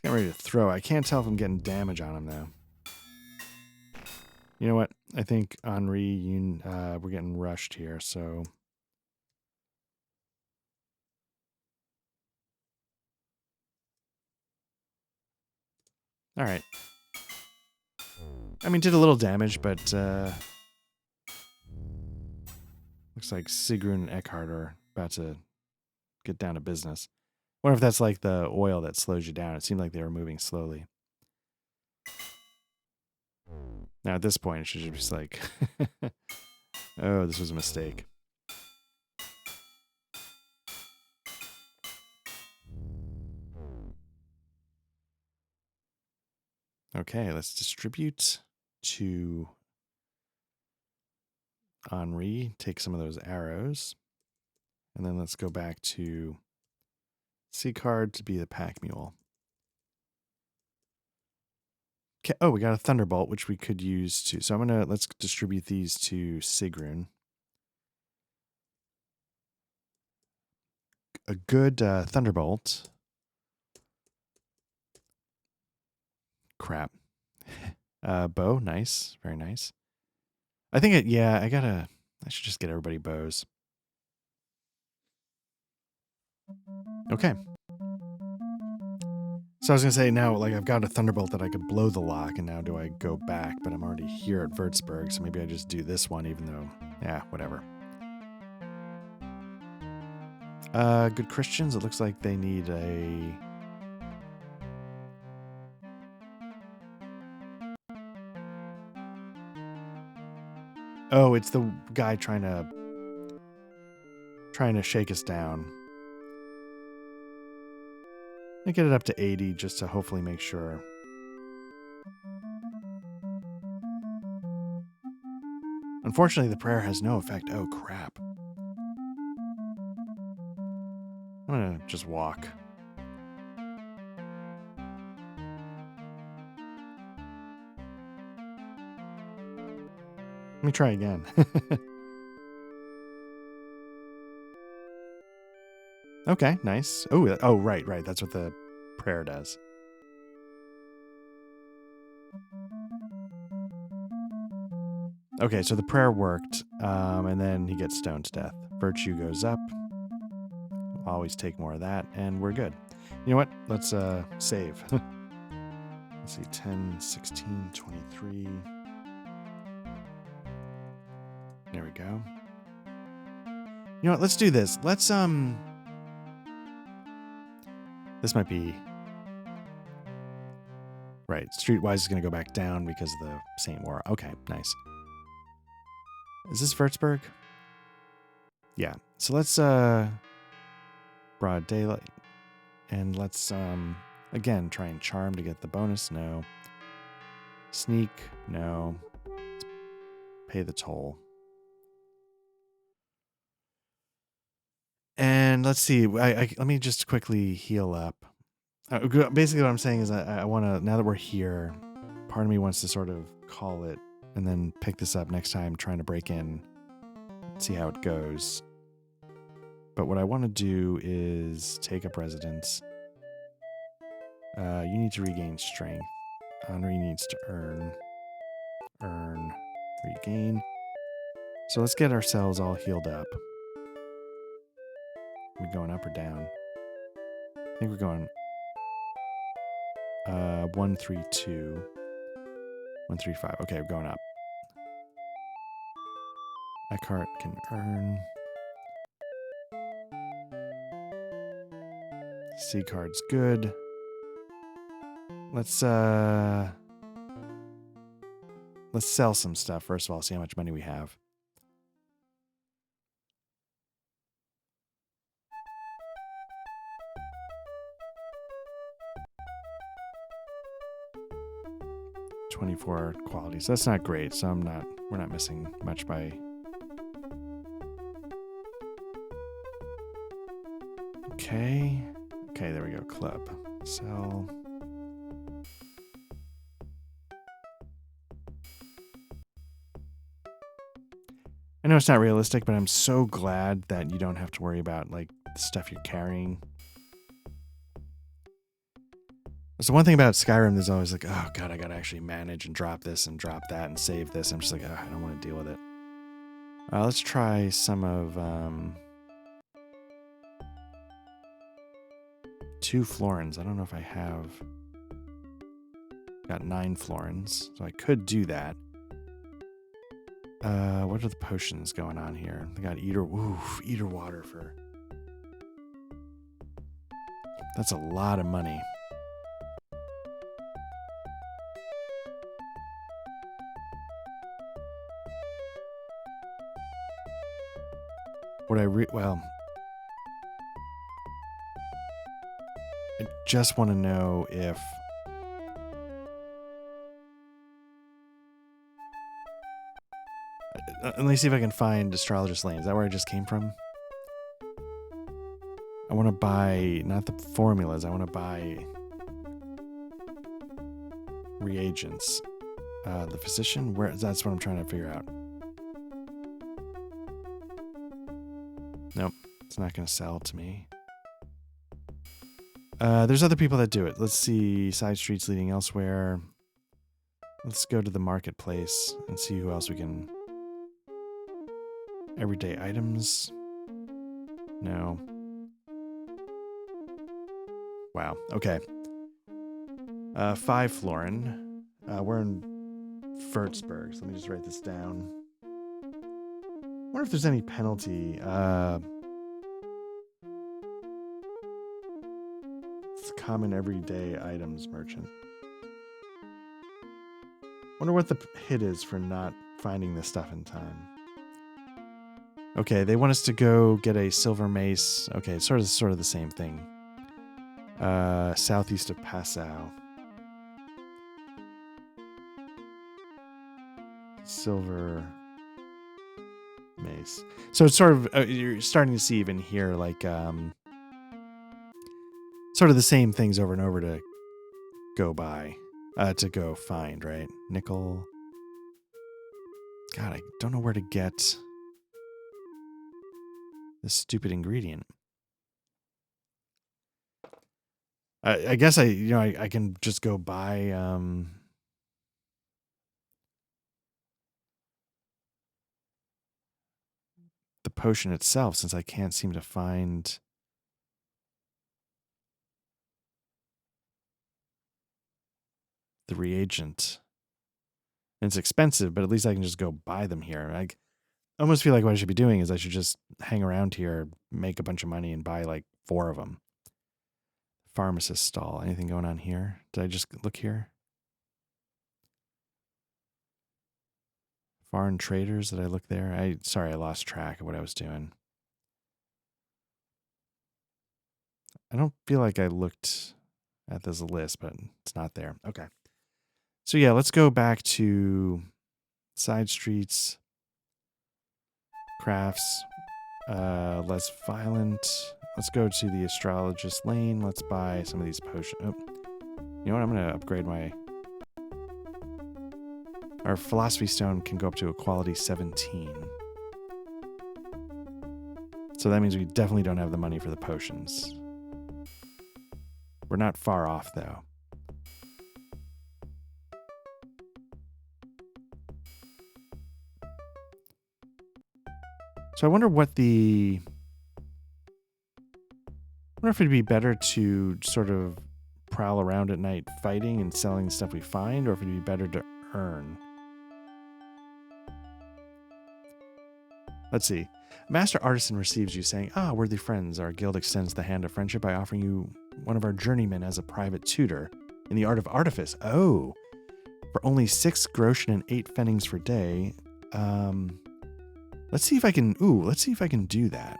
Speaker 1: Getting ready to throw. I can't tell if I'm getting damage on him, though. You know what? I think Henri, we're getting rushed here, so... All right. I mean, did a little damage, but looks like Sigrun and Eckhart are about to get down to business. Wonder if that's like the oil that slows you down. It seemed like they were moving slowly. Now at this point, it should just be like, oh, this was a mistake. Okay, let's distribute to Henri. Take some of those arrows. And then let's go back to Seacard to be the pack mule. Okay. Oh, we got a Thunderbolt, which we could use to... So let's distribute these to Sigrun. A good Thunderbolt. Crap. Bow, nice. Very nice. I think I should just get everybody bows. Okay. So I was going to say now, like, I've got a Thunderbolt that I could blow the lock, and now do I go back? But I'm already here at Würzburg, so maybe I just do this one, even though, yeah, whatever. Good Christians, it looks like they need a... Oh, it's the guy trying to shake us down. I get it up to 80 just to hopefully make sure. Unfortunately, the prayer has no effect. Oh, crap. I'm going to just walk. Let me try again. Okay, nice. Oh, right. That's what the prayer does. Okay, so the prayer worked, and then he gets stoned to death. Virtue goes up. Always take more of that, and we're good. You know what? Let's save. Let's see, 10, 16, 23. There we go. You know what? Let's do this. Let's, this might be... Right, Streetwise is going to go back down because of the Saint War. Okay, nice. Is this Würzburg? Yeah. So let's, Broad Daylight. And let's, again, try and Charm to get the bonus. No. Sneak. No. Let's pay the toll. And let's see. Let me just quickly heal up. Basically, what I'm saying is I want to, now that we're here, part of me wants to sort of call it and then pick this up next time, trying to break in, see how it goes. But what I want to do is take up residence. You need to regain strength. Henri needs to earn, regain. So let's get ourselves all healed up. Are we going up or down? I think we're going 1, 3, 2. 1, 3, 5. Okay, we're going up. Eckhart can earn. C card's good. Let's let's sell some stuff first of all, see how much money we have. $24 qualities. That's not great, so we're not missing much by. Okay, there we go. Club. Sell. I know it's not realistic, but I'm so glad that you don't have to worry about like the stuff you're carrying. So one thing about Skyrim, there's always like, oh god, I gotta actually manage and drop this and drop that and save this. I'm just like, oh, I don't want to deal with it. Let's try some of 2 florins. I don't know if I have. Got 9 florins, so I could do that. What are the potions going on here? They got eater water for. That's a lot of money. What I just want to know if let me see if I can find Astrologist Lane. Is that where I just came from? I want to buy not the formulas. I want to buy reagents. The physician. That's what I'm trying to figure out. Nope, it's not going to sell to me. There's other people that do it. Let's see. Side streets leading elsewhere. Let's go to the marketplace and see who else we can. Everyday items. No. Wow. Okay. 5 florin. We're in Würzburg. So let me just write this down. I wonder if there's any penalty. It's common everyday items merchant. Wonder what the hit is for not finding this stuff in time. Okay, they want us to go get a silver mace. Okay, it's sort of the same thing. Southeast of Passau. Silver mace. So it's sort of you're starting to see even here like sort of the same things over and over to go by, to go find, right? Nickel. God, I don't know where to get this stupid ingredient. I guess I can just go buy the potion itself, since I can't seem to find the reagent. And it's expensive, but at least I can just go buy them here. I almost feel like what I should be doing is I should just hang around here, make a bunch of money, and buy like 4 of them. Pharmacist stall. Anything going on here? Did I just look here? Foreign traders. Did I look there? Sorry, I lost track of what I was doing. I don't feel like I looked at this list, but it's not there. Okay. So yeah, let's go back to side streets, crafts, less violent. Let's go to the Astrologist Lane. Let's buy some of these potions. Oh, you know what? I'm going to upgrade our Philosophy Stone can go up to a quality 17. So that means we definitely don't have the money for the potions. We're not far off, though. So I wonder if it'd be better to sort of prowl around at night fighting and selling stuff we find, or if it'd be better to earn. Let's see. Master Artisan receives you saying, worthy friends, our guild extends the hand of friendship by offering you one of our journeymen as a private tutor in the art of artifice. Oh, for only 6 groschen and 8 pfennigs per day. Let's see if I can. Let's see if I can do that.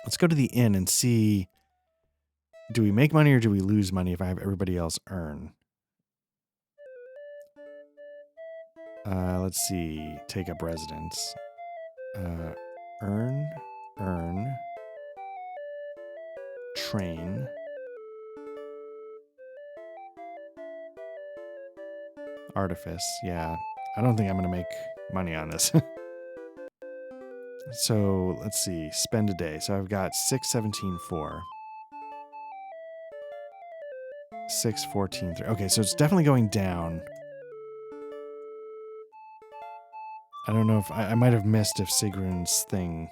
Speaker 1: Let's go to the inn and see. Do we make money or do we lose money if I have everybody else earn? Let's see. Take up residence. Earn. Train. Artifice. Yeah. I don't think I'm going to make money on this. So let's see. Spend a day. So I've got 6, 17, 4. 6, 14, 3. Okay, so it's definitely going down. I don't know if I might have missed if Sigrun's thing.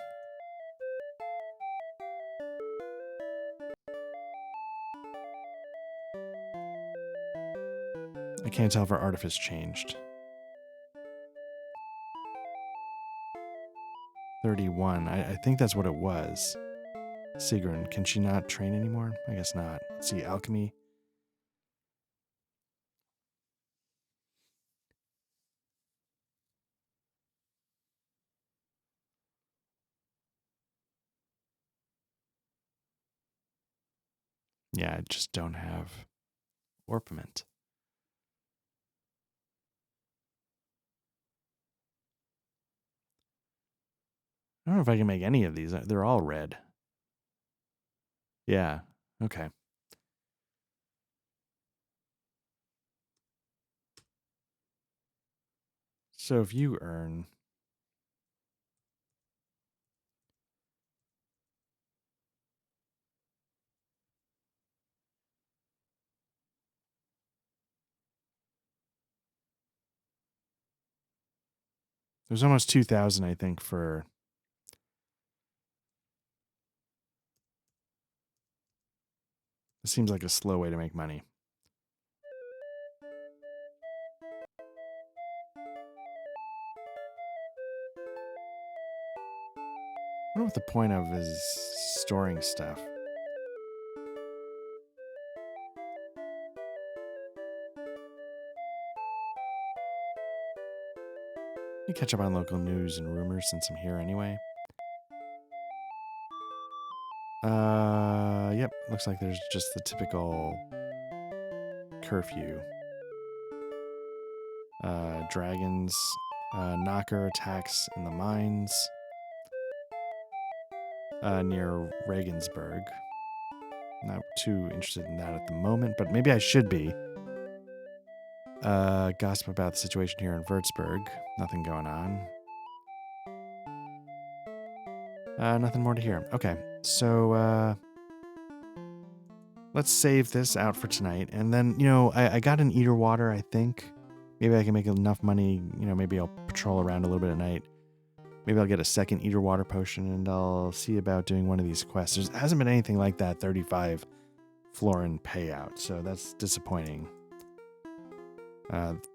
Speaker 1: I can't tell if her artifice changed. 31. I think that's what it was. Sigrun, can she not train anymore? I guess not. Let's see, alchemy. Yeah, I just don't have orpiment. I don't know if I can make any of these. They're all red. Yeah, okay. So if you earn... There's almost 2,000, I think, for... It seems like a slow way to make money. I wonder what the point of is storing stuff. Let me catch up on local news and rumors since I'm here anyway. Yep. Looks like there's just the typical curfew. Dragons, knocker attacks in the mines near Regensburg. Not too interested in that at the moment, but maybe I should be. Gossip about the situation here in Würzburg. Nothing going on. Nothing more to hear. Okay, so let's save this out for tonight. And then, I got an eater water, I think. Maybe I can make enough money, maybe I'll patrol around a little bit at night. Maybe I'll get a second eater water potion and I'll see about doing one of these quests. There hasn't been anything like that 35 florin payout, so that's disappointing.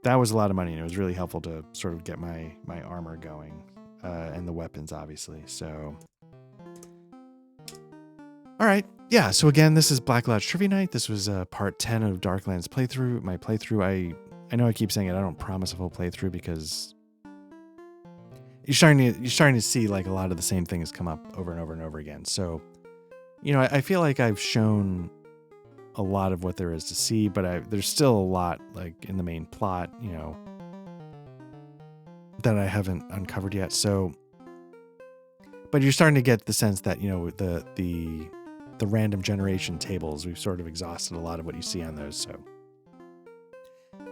Speaker 1: That was a lot of money, and it was really helpful to sort of get my armor going, and the weapons, obviously. So, all right, yeah. So again, this is Black Lodge Trivia Night. This was part 10 of Darklands playthrough. My playthrough. I know I keep saying it. I don't promise a full playthrough because you're starting to see like a lot of the same things come up over and over and over again. So, I feel like I've shown a lot of what there is to see, but there's still a lot like in the main plot, that I haven't uncovered yet. So, but you're starting to get the sense that, the random generation tables, we've sort of exhausted a lot of what you see on those. So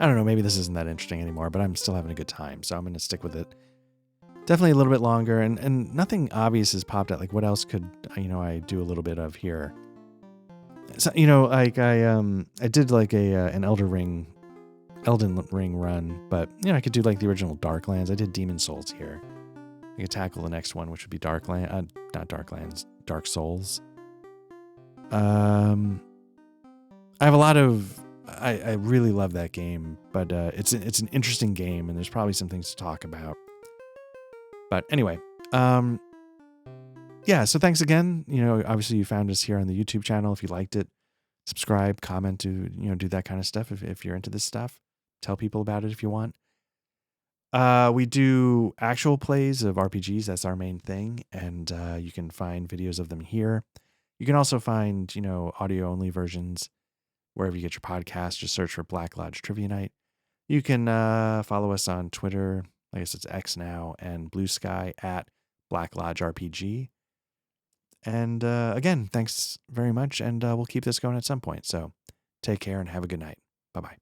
Speaker 1: I don't know, maybe this isn't that interesting anymore, but I'm still having a good time. So I'm going to stick with it. Definitely a little bit longer, and nothing obvious has popped out. Like what else could, I do a little bit of here? So, like I did like an Elden Ring run, but I could do like the original Darklands. I did Demon Souls here. I could tackle the next one, which would be not Darklands, Dark Souls. I have a lot of. I really love that game, but it's an interesting game, and there's probably some things to talk about. But anyway, yeah, so thanks again. Obviously you found us here on the YouTube channel. If you liked it, subscribe, comment, do that kind of stuff if you're into this stuff.
Speaker 2: Tell people about it if you want. We do actual plays of RPGs. That's our main thing. And you can find videos of them here. You can also find, audio only versions wherever you get your podcast. Just search for Black Lodge Trivia Night. You can follow us on Twitter. I guess it's X now, and Blue Sky at Black Lodge RPG. And again, thanks very much. And we'll keep this going at some point. So take care and have a good night. Bye bye.